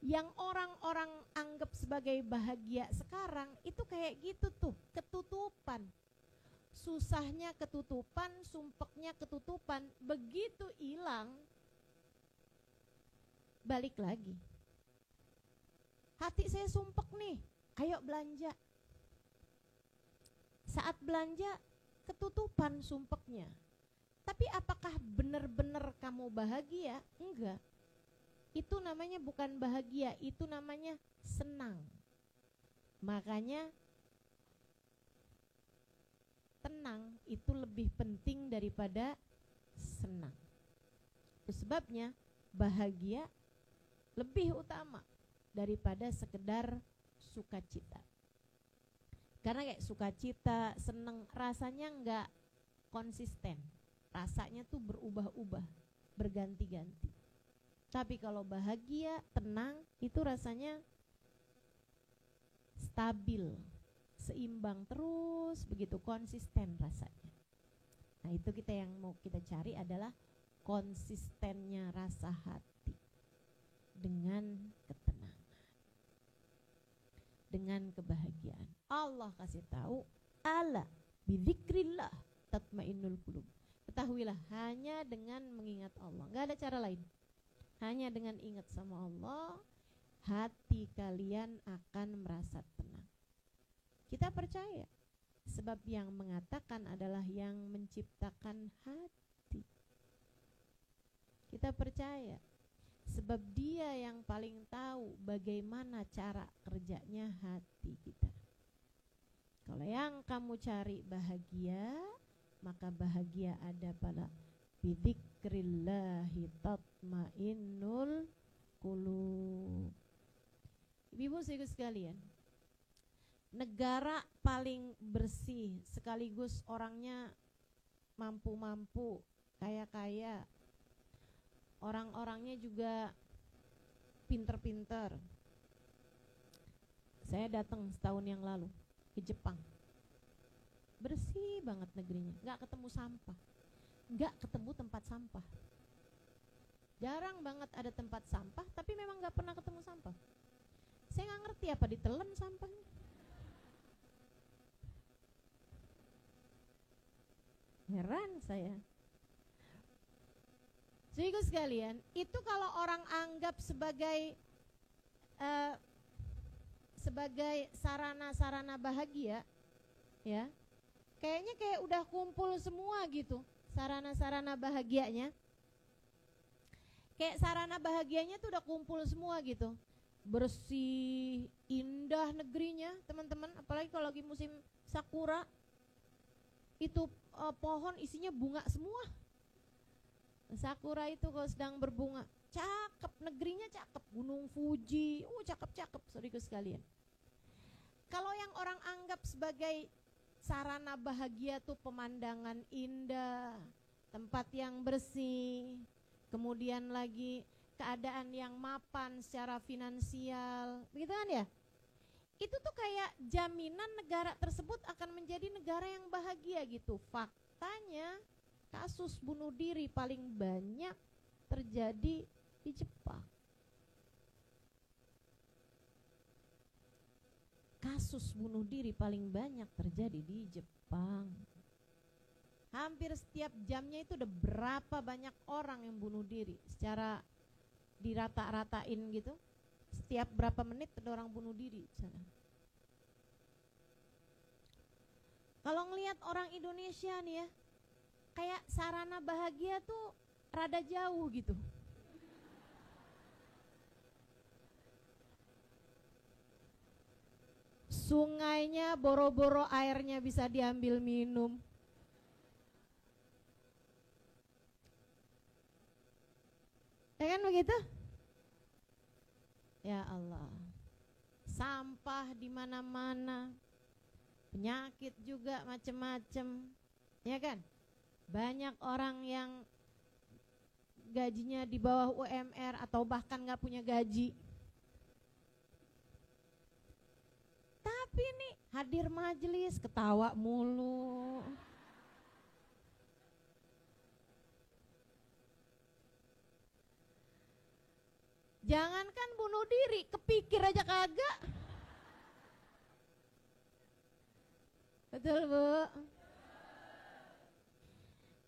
Yang orang-orang anggap sebagai bahagia sekarang itu kayak gitu tuh, ketutupan. Susahnya ketutupan, sumpeknya ketutupan. Begitu hilang, balik lagi. Hati saya sumpek nih, ayo belanja. Saat belanja ketutupan sumpeknya. Tapi apakah benar-benar kamu bahagia? Enggak. Itu namanya bukan bahagia, itu namanya senang. Makanya tenang itu lebih penting daripada senang. Itu sebabnya bahagia lebih utama daripada sekedar sukacita. Karena kayak sukacita, senang, rasanya enggak konsisten. Rasanya tuh berubah-ubah, berganti-ganti. Tapi kalau bahagia, tenang, itu rasanya stabil, seimbang terus, begitu konsisten rasanya. Nah, itu kita yang mau kita cari adalah konsistennya rasa hati dengan ketenangan, dengan kebahagiaan. Allah kasih tahu, ala bidzikrillah tatmainnul qulub. Ketahuilah hanya dengan mengingat Allah, enggak ada cara lain. Hanya dengan ingat sama Allah, hati kalian akan merasa tenang. Kita percaya, sebab yang mengatakan adalah yang menciptakan hati. Kita percaya, sebab Dia yang paling tahu bagaimana cara kerjanya hati kita. Kalau yang kamu cari bahagia, maka bahagia ada pada bidzikrillahi tatmainnul qulub. Ibu saudara sekalian, negara paling bersih sekaligus orangnya mampu-mampu, kaya-kaya, orang-orangnya juga pinter-pinter. Saya datang setahun yang lalu ke Jepang. Bersih banget negerinya, gak ketemu sampah, gak ketemu tempat sampah. Jarang banget ada tempat sampah, tapi memang gak pernah ketemu sampah. Saya gak ngerti apa ditelan sampahnya. Heran saya. Saudara sekalian, itu kalau orang anggap sebagai sarana-sarana bahagia, ya, kayaknya kayak udah kumpul semua gitu sarana-sarana bahagianya. Kayak sarana bahagianya tuh udah kumpul semua gitu. bersih, indah negerinya teman-teman. Apalagi kalau lagi musim sakura, itu pohon isinya bunga semua. Sakura itu kalau sedang berbunga, cakep, negerinya cakep, Gunung Fuji, cakep-cakep saudaraku sekalian. Kalau yang orang anggap sebagai sarana bahagia tuh pemandangan indah, tempat yang bersih, kemudian lagi keadaan yang mapan secara finansial, begitu kan ya? Itu tuh kayak jaminan negara tersebut akan menjadi negara yang bahagia gitu. Faktanya kasus bunuh diri paling banyak terjadi di Jepang. Kasus bunuh diri paling banyak terjadi di Jepang. Hampir setiap jamnya itu udah berapa banyak orang yang bunuh diri secara dirata-ratain gitu. Setiap berapa menit ada orang bunuh diri di sana. Kalau ngelihat orang Indonesia nih ya, kayak sarana bahagia tuh rada jauh gitu. Sungainya boro-boro airnya bisa diambil minum. Ya kan begitu? Ya Allah. Sampah di mana-mana. Penyakit juga macam-macam. Ya kan? Banyak orang yang gajinya di bawah UMR atau bahkan gak punya gaji. Tapi nih hadir majelis ketawa mulu. Jangankan bunuh diri, kepikir aja kagak. Betul Bu?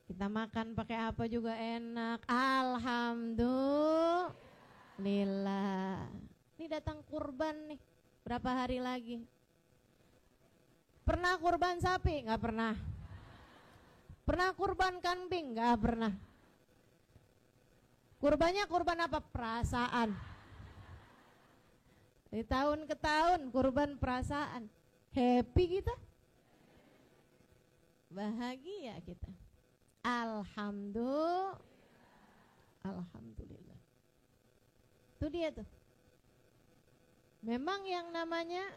Kita makan pakai apa juga enak. Alhamdulillah. Ini datang kurban nih. Berapa hari lagi? Pernah kurban sapi? Nggak pernah. Pernah kurban kambing? Nggak pernah. Kurbannya kurban apa? Perasaan. Dari tahun ke tahun kurban perasaan. Happy kita. Bahagia kita. Alhamdulillah. Itu dia tuh. Memang yang namanya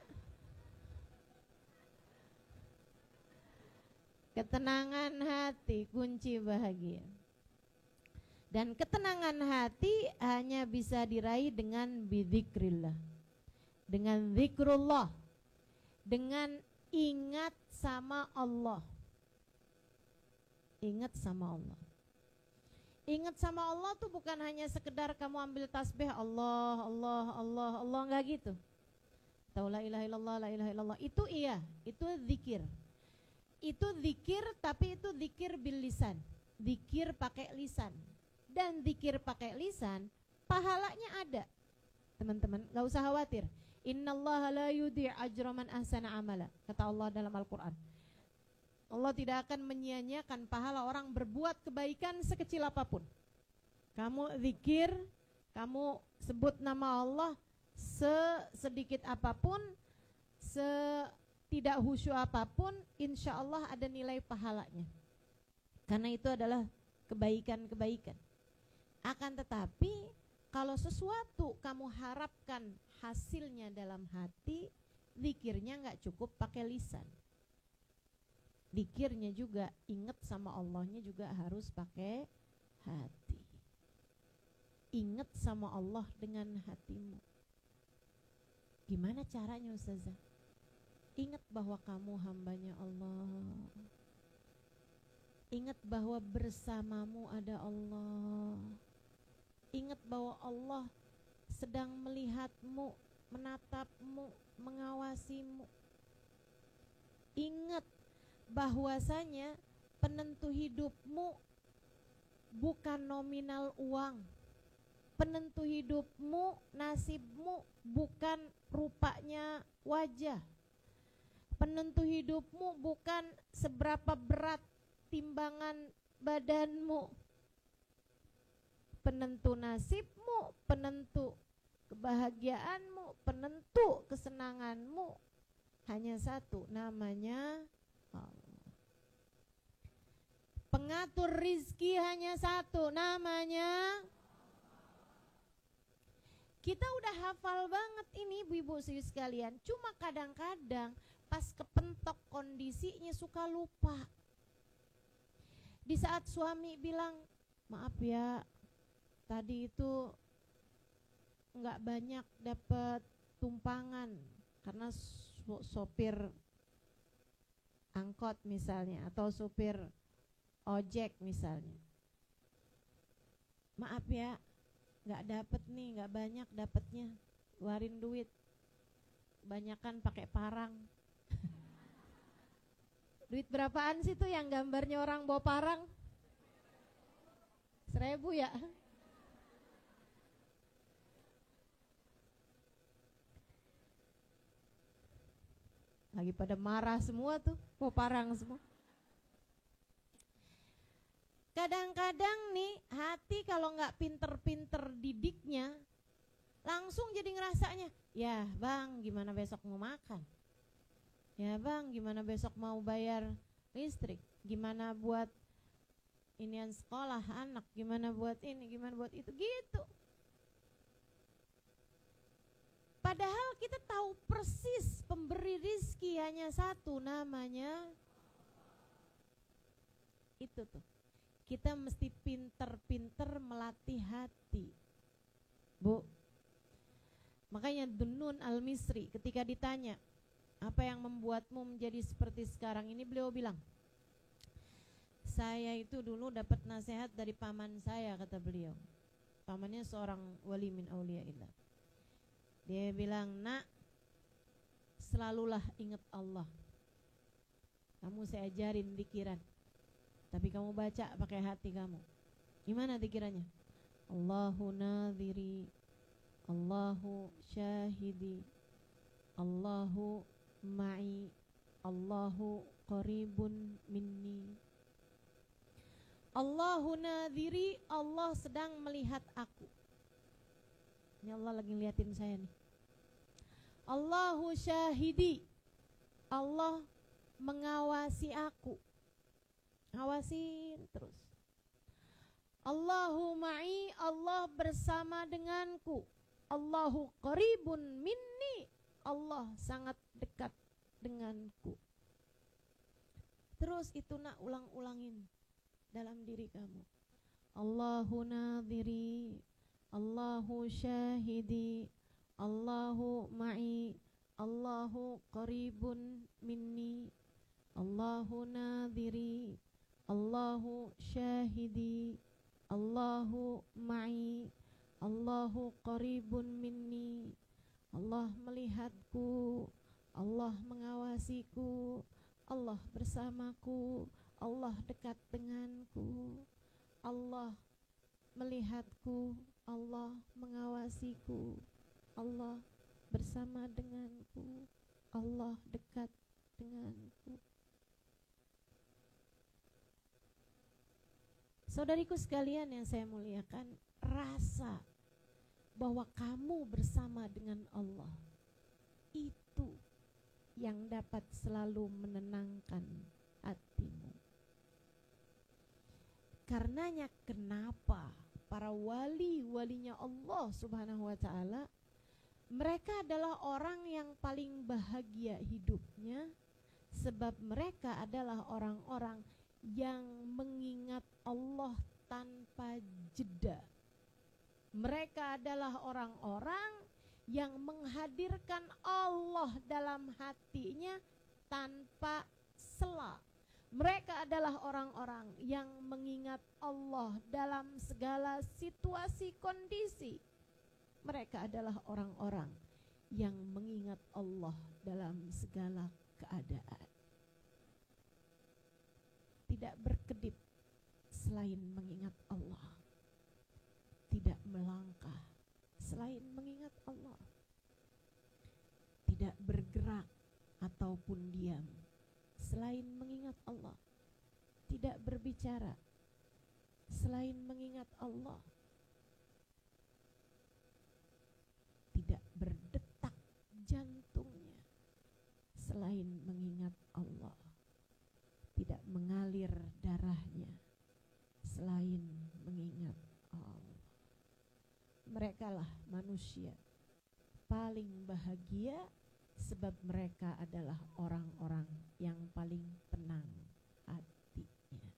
ketenangan hati kunci bahagia. Dan ketenangan hati hanya bisa diraih dengan bidzikrillah, dengan zikrullah, dengan ingat sama Allah. Ingat sama Allah. Ingat sama Allah tuh bukan hanya sekedar kamu ambil tasbih Allah, Allah, Allah, Allah, enggak gitu. Tahu la ilaha illallah, la ilaha illallah. Itu iya, itu zikir. Itu zikir, tapi itu zikir bil lisan. Zikir pakai lisan. Dan zikir pakai lisan, pahalanya ada. Teman-teman, enggak usah khawatir. Innallaha la yudhi' ajra man ahsana amala. Kata Allah dalam Al-Qur'an. Allah tidak akan menyia-nyiakan pahala orang berbuat kebaikan sekecil apapun. Kamu zikir, kamu sebut nama Allah sedikit apapun, tidak khusyuk apapun, insya Allah ada nilai pahalanya. Karena itu adalah kebaikan-kebaikan. Akan tetapi kalau sesuatu kamu harapkan hasilnya dalam hati, zikirnya gak cukup pakai lisan. Zikirnya juga, ingat sama Allahnya juga harus pakai hati. Ingat sama Allah dengan hatimu. Gimana caranya Ustazah? Ingat bahwa kamu hambanya Allah. Ingat bahwa bersamamu ada Allah. Ingat bahwa Allah sedang melihatmu, menatapmu, mengawasimu. Ingat bahwasanya penentu hidupmu bukan nominal uang. Penentu hidupmu, nasibmu bukan rupanya wajah. Penentu hidupmu bukan seberapa berat timbangan badanmu. Penentu nasibmu, penentu kebahagiaanmu, penentu kesenanganmu hanya satu, namanya Allah. Pengatur rizki hanya satu, namanya. Kita udah hafal banget ini ibu-ibu sekalian, cuma kadang-kadang pas kepentok kondisinya suka lupa. Di saat suami bilang, maaf ya, tadi itu nggak banyak dapat tumpangan karena sopir angkot misalnya atau sopir ojek misalnya. Maaf ya, nggak dapet nih, nggak banyak dapetnya, keluarin duit, kebanyakan pakai parang. Duit berapaan sih tuh yang gambarnya orang bawa parang? 1.000 ya. Lagi pada marah semua tuh, bawa parang semua. Kadang-kadang nih hati kalau nggak pinter-pinter didiknya, langsung jadi ngerasanya, ya bang gimana besok mau makan, ya bang gimana besok mau bayar listrik, gimana buat inian sekolah anak, gimana buat ini, gimana buat itu, gitu. Padahal kita tahu persis pemberi rizki hanya satu, namanya itu tuh. Kita mesti pinter-pinter melatih hati, Bu. Makanya Dunnun Al-Misri ketika ditanya, apa yang membuatmu menjadi seperti sekarang ini, beliau bilang, saya itu dulu dapat nasihat dari paman saya, kata beliau. Pamannya seorang wali min auliyaillah. Dia bilang, nak, selalulah ingat Allah. Kamu saya ajarin dikiran, tapi kamu baca pakai hati kamu. Gimana dikirannya? Allahu nadhiri, Allahu syahidi, Allahu ma'i, Allahu qaribun minni. Allahu nadhiri, Allah sedang melihat aku. Ini Allah lagi ngeliatin saya nih. Allahu syahidi, Allah mengawasi aku, ngawasin terus. Allahu ma'i, Allah bersama denganku. Allahu qaribun minni, Allah sangat dekat denganku. Terus itu nak ulang-ulangin dalam diri kamu. Allahu nadhiri, Allahu syahidi, Allahu ma'i, Allahu qaribun minni. Allahu nadhiri, Allahu syahidi, Allahu ma'i, Allahu qaribun minni. Allah melihatku, Allah mengawasiku, Allah bersamaku, Allah dekat denganku. Allah melihatku, Allah mengawasiku, Allah bersama denganku, Allah dekat denganku. Saudariku sekalian yang saya muliakan, rasa bahwa kamu bersama dengan Allah itu yang dapat selalu menenangkan hatimu. Karenanya kenapa para wali-walinya Allah Subhanahu wa ta'ala, mereka adalah orang yang paling bahagia hidupnya, sebab mereka adalah orang-orang yang mengingat Allah tanpa jeda. Mereka adalah orang-orang yang menghadirkan Allah dalam hatinya tanpa sela. Mereka adalah orang-orang yang mengingat Allah dalam segala situasi kondisi. Mereka adalah orang-orang yang mengingat Allah dalam segala keadaan. Tidak berkedip selain mengingat Allah. Tidak melangkah selain mengingat Allah. Tidak bergerak ataupun diam selain mengingat Allah. Tidak berbicara selain mengingat Allah. jantungnya selain mengingat Allah, tidak mengalir darahnya selain mengingat Allah. Merekalah manusia paling bahagia, sebab mereka adalah orang-orang yang paling tenang hatinya.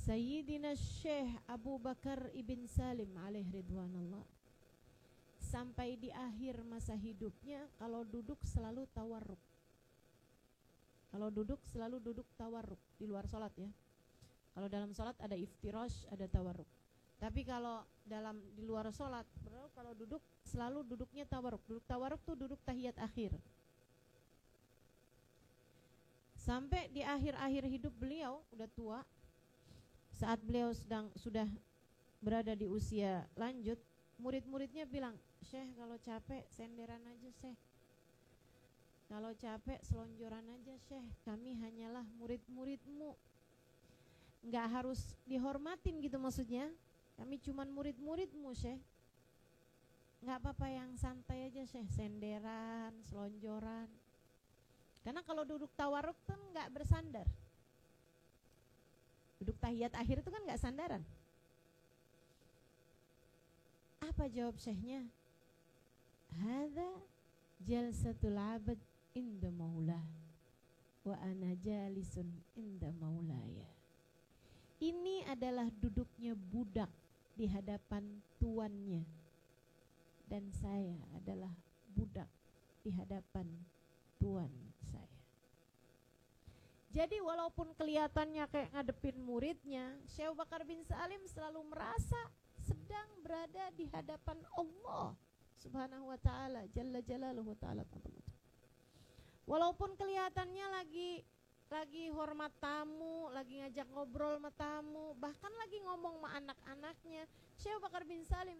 Sayyidina Syekh Abu Bakar Ibn Salim alaihi ridwanullah, sampai di akhir masa hidupnya kalau duduk selalu tawarruk. Kalau duduk selalu duduk tawarruk di luar sholat ya. Kalau dalam sholat ada iftirash, ada tawarruk. Tapi kalau di luar sholat, kalau duduk selalu duduknya tawarruk. Duduk tawarruk tuh duduk tahiyat akhir. Sampai di akhir-akhir hidup beliau udah tua, saat beliau sudah berada di usia lanjut, murid-muridnya bilang, "Syekh, kalau capek senderan aja, Syekh. Kalau capek selonjoran aja, Syekh. Kami hanyalah murid-muridmu. Nggak harus dihormatin gitu maksudnya. Kami cuman murid-muridmu, Syekh. Nggak apa-apa yang santai aja, Syekh. Senderan, selonjoran. Karena kalau duduk tawarruk kan nggak bersandar. Duduk tahiyat akhir itu kan nggak sandaran." Apa jawab syekhnya? Hadza jalsatul abad inda maulah wa ana jalisun inda maulaya. Ini adalah duduknya budak di hadapan tuannya, dan saya adalah budak di hadapan tuan saya. Jadi walaupun kelihatannya kayak ngadepin muridnya, Syekh Bakar bin Salim selalu merasa sedang berada di hadapan Allah Subhanahu wa ta'ala, Jalla Jalaluhu ta'ala. Walaupun kelihatannya lagi hormat tamu, lagi ngajak ngobrol sama tamu, bahkan lagi ngomong sama anak-anaknya, Syekh Bakar bin Salim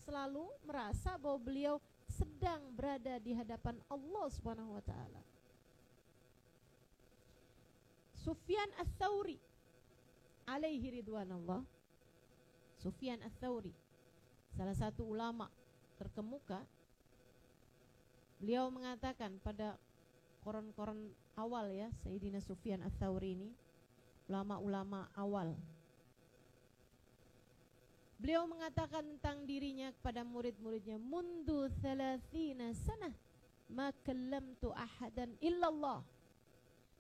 selalu merasa bahwa beliau sedang berada di hadapan Allah Subhanahu wa ta'ala. Sufyan Ats-Tsauri alaihi ridwanullah, Sufyan Ats-Tsauri, salah satu ulama terkemuka, beliau mengatakan pada koran-koran awal ya, Sayyidina Sufyan Ats-Tsauri ini ulama-ulama awal, beliau mengatakan tentang dirinya kepada murid-muridnya, mundu 30 sanah ma kallamtu ahadan illallah.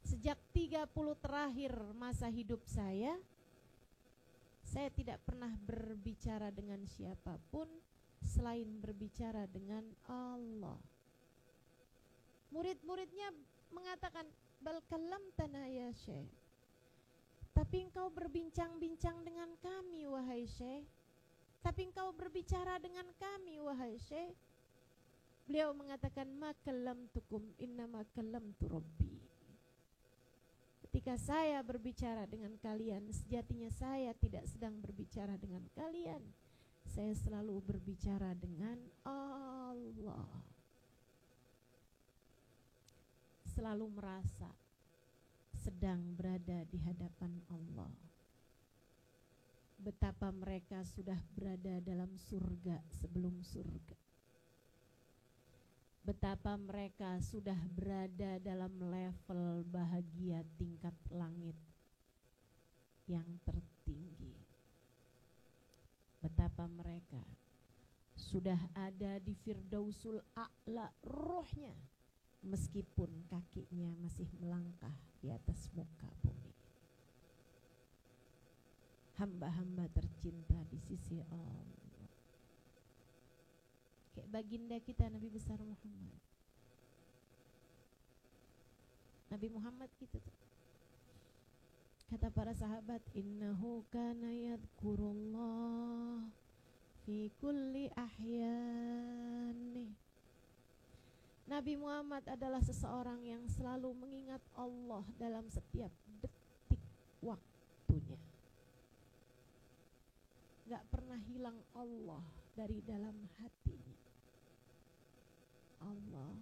Sejak 30 terakhir masa hidup saya tidak pernah berbicara dengan siapapun selain berbicara dengan Allah. Murid-muridnya mengatakan, bal kallamtana ya Syekh. Tapi engkau berbincang-bincang dengan kami wahai Syekh. Tapi engkau berbicara dengan kami wahai Syekh. Beliau mengatakan, ma kallamtukum innama kallamtu Rabbi. Ketika saya berbicara dengan kalian, sejatinya saya tidak sedang berbicara dengan kalian. Saya selalu berbicara dengan Allah. Selalu merasa sedang berada di hadapan Allah. Betapa mereka sudah berada dalam surga sebelum surga. Betapa mereka sudah berada dalam level bahagia tingkat langit yang tertinggi. Betapa mereka sudah ada di Firdausul A'la rohnya, meskipun kakinya masih melangkah di atas muka bumi. Hamba-hamba tercinta di sisi Allah, kayak baginda kita Nabi besar Muhammad. Nabi Muhammad kita tuh, kata para sahabat, innahu kana yadhkurullah fi kulli ahyani. Nabi Muhammad adalah seseorang yang selalu mengingat Allah dalam setiap detik waktunya. Gak pernah hilang Allah dari dalam hatinya. Allah,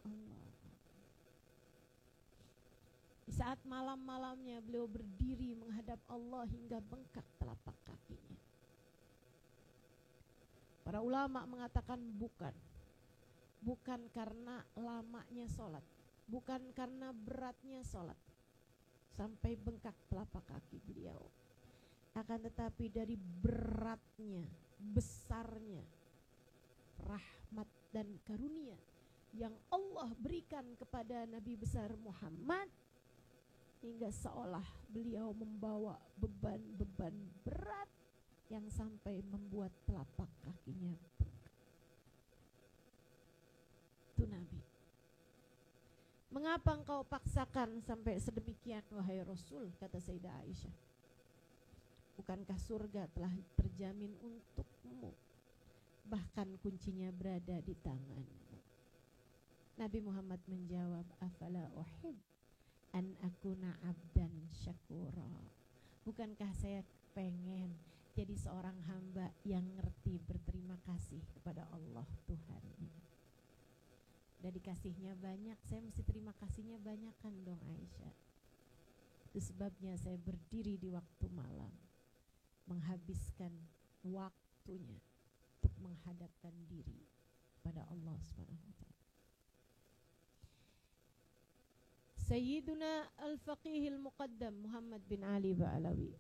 Allah. Di saat malam-malamnya beliau berdiri menghadap Allah hingga bengkak telapak kakinya. Para ulama mengatakan bukan. Bukan karena lamanya sholat, bukan karena beratnya sholat sampai bengkak telapak kaki beliau, akan tetapi dari beratnya, besarnya rahmat dan karunia yang Allah berikan kepada Nabi besar Muhammad, hingga seolah beliau membawa beban-beban berat yang sampai membuat telapak kakinya bengkak. Itu Nabi. Mengapa engkau paksakan sampai sedemikian wahai Rasul, kata Sayyidah Aisyah. Bukankah surga telah terjamin untukmu, bahkan kuncinya berada di tanganmu. Nabi Muhammad menjawab, afala uhib an akuna abdan syakura. Bukankah saya pengen jadi seorang hamba yang ngerti berterima kasih kepada Allah Tuhan. Udah dikasihnya banyak, saya mesti terima kasihnya banyak kan dong Aisyah. Itu sebabnya saya berdiri di waktu malam, menghabiskan waktunya untuk menghadapkan diri pada Allah Subhanahu wa taala. Sayyiduna Al-Faqihil Muqaddam Muhammad bin Ali Ba'alawi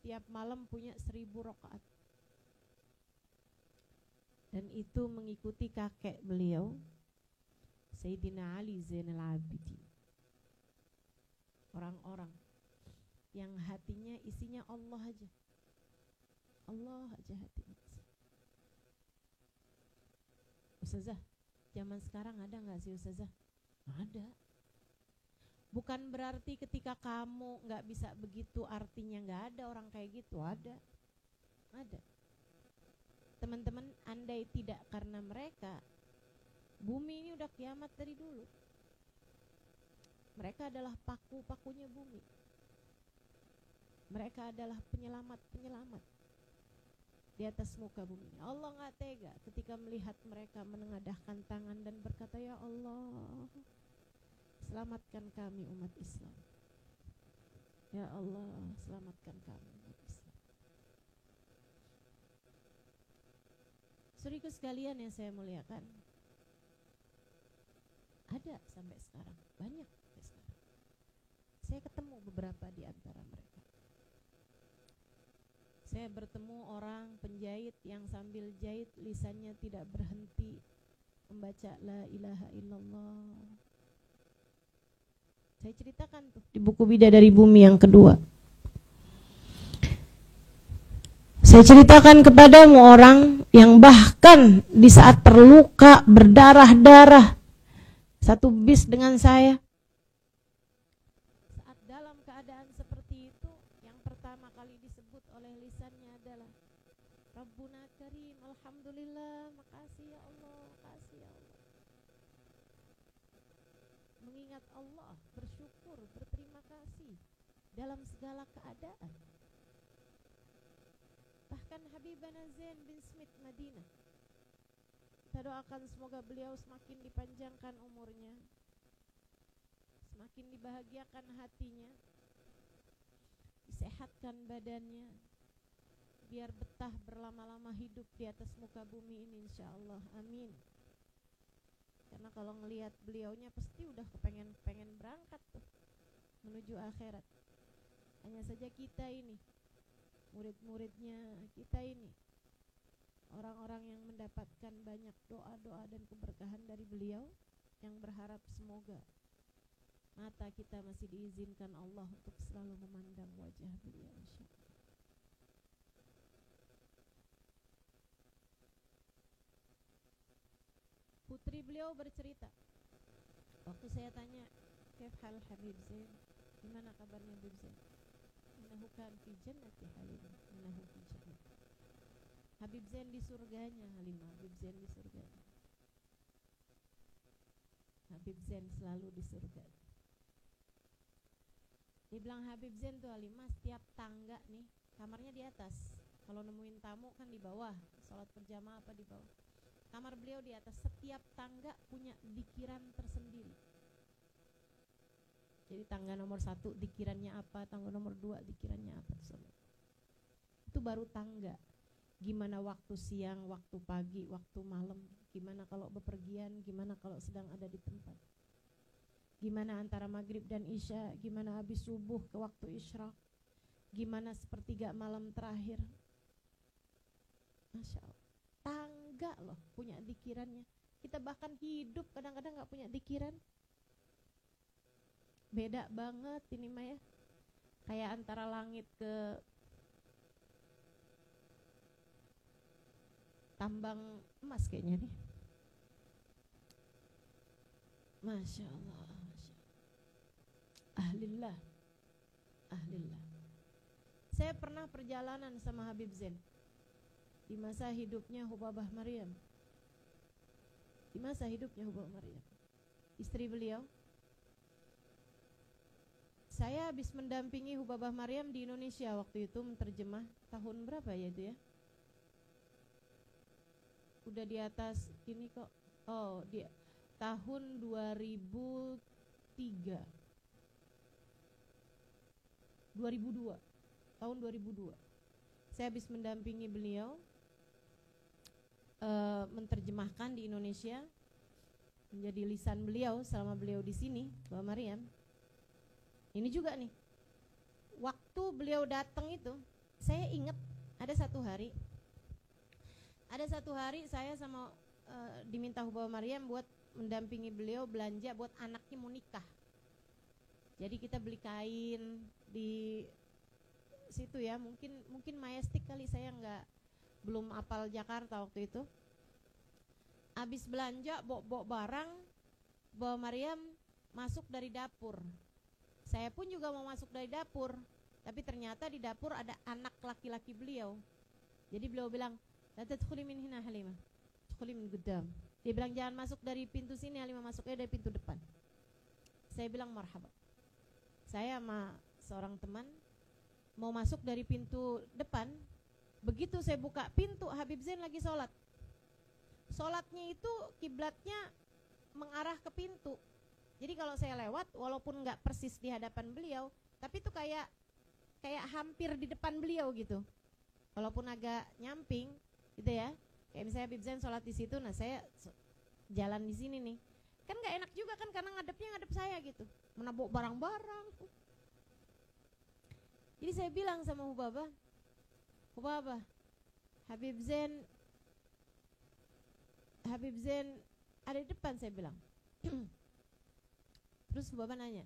tiap malam punya 1000 rakaat. Dan itu mengikuti kakek beliau Sayyidina Ali Zainal Abidin. Orang-orang yang hatinya isinya Allah aja. Allah aja hatinya. Ustazah, zaman sekarang ada gak sih Ustazah? Ada. Bukan berarti ketika kamu gak bisa begitu artinya gak ada orang kayak gitu. Ada. Ada. Teman-teman, andai tidak karena mereka, bumi ini udah kiamat dari dulu. Mereka adalah paku-pakunya bumi. Mereka adalah penyelamat-penyelamat di atas muka bumi. Allah gak tega ketika melihat mereka menengadahkan tangan dan berkata, ya Allah, selamatkan kami umat Islam. Ya Allah, selamatkan kami umat Islam. Saudaraku sekalian yang saya muliakan, ada sampai sekarang, banyak sampai sekarang. Saya ketemu beberapa di antara mereka. Saya bertemu orang penjahit yang sambil jahit lisannya tidak berhenti membaca la ilaha illallah. Saya ceritakan tuh di buku Bidadari Bumi yang kedua. Saya ceritakan kepadamu orang yang bahkan di saat terluka berdarah-darah satu bis dengan saya. Saat dalam keadaan seperti itu, yang pertama kali disebut oleh lisannya adalah Rabbuna Karim, alhamdulillah, makasih ya Allah, makasih ya Allah. Mengingat Allah, bersyukur, berterima kasih dalam segala keadaan. Bahkan Habibana Zain bin Smith Madinah, kita doakan semoga beliau semakin dipanjangkan umurnya, semakin dibahagiakan hatinya, disehatkan badannya, biar betah berlama-lama hidup di atas muka bumi ini insyaallah, amin. Karena kalau ngelihat beliaunya pasti udah kepengen berangkat tuh menuju akhirat. Hanya saja kita ini, murid-muridnya kita ini, orang-orang yang mendapatkan banyak doa-doa dan keberkahan dari beliau, yang berharap semoga mata kita masih diizinkan Allah untuk selalu memandang wajah beliau insyaallah. Putri beliau bercerita, waktu saya tanya, "Kaif hal Habib Zain? Gimana kabarnya Habib Zain?" "Innahu kan fi jannati Halimah, innahu fi jannati." Habib Zain di surganya Halimah, Habib Zain di surganya. Habib Zain selalu di surga. Dia bilang Habib Zain tuh Halimah, setiap tangga nih, kamarnya di atas. Kalau nemuin tamu kan di bawah, sholat berjamaah apa di bawah. Kamar beliau di atas, setiap tangga punya dikiran tersendiri. Jadi tangga nomor 1 dikirannya apa, tangga nomor 2 dikirannya apa. Itu baru tangga. Gimana waktu siang, waktu pagi, waktu malam, gimana kalau bepergian, gimana kalau sedang ada di tempat, gimana antara maghrib dan isya, gimana habis subuh ke waktu isyraq, gimana sepertiga malam terakhir. Masya Allah, tangga loh punya dikirannya. Kita bahkan hidup kadang-kadang gak punya dikiran. Beda banget ini mah ya, kayak antara langit ke tambang emas kayaknya nih. Masya Allah, Masya Allah. Ahlillah, ahlillah. Saya pernah perjalanan sama Habib Zain di masa hidupnya Hubabah Maryam. Di masa hidupnya Hubabah Maryam, istri beliau. Saya habis mendampingi Hubabah Maryam di Indonesia waktu itu, menterjemah tahun berapa ya itu ya? Udah di atas ini kok. Oh, dia tahun 2003. 2002. Tahun 2002. Saya habis mendampingi beliau menterjemahkan di Indonesia, menjadi lisan beliau selama beliau di sini, Mbak Maryam. Ini juga nih, waktu beliau datang itu, saya ingat ada satu hari saya sama diminta Hubabah Maryam buat mendampingi beliau belanja buat anaknya mau nikah. Jadi kita beli kain di situ ya, mungkin Majestic kali, saya belum apal Jakarta waktu itu. Habis belanja bawa barang, Hubabah Maryam masuk dari dapur. Saya pun juga mau masuk dari dapur, tapi ternyata di dapur ada anak laki-laki beliau. Jadi beliau bilang, la tadkhuli min hina Halimah, tadkhuli min qaddam. Dia bilang jangan masuk dari pintu sini Halimah, masuknya dari pintu depan. Saya bilang marhaba. Saya sama seorang teman mau masuk dari pintu depan. Begitu saya buka pintu, Habib Zain lagi sholat. Sholatnya itu kiblatnya mengarah ke pintu. Jadi kalau saya lewat, walaupun nggak persis di hadapan beliau, tapi itu kayak hampir di depan beliau gitu. Walaupun agak nyamping, gitu ya. Kayak misalnya Habib Zain sholat di situ, nah saya jalan di sini nih. Kan nggak enak juga kan, karena ngadep saya gitu, menabok barang-barang. Jadi saya bilang sama Hubabah, Habib Zain ada di depan, saya bilang. Terus Hubabah nanya,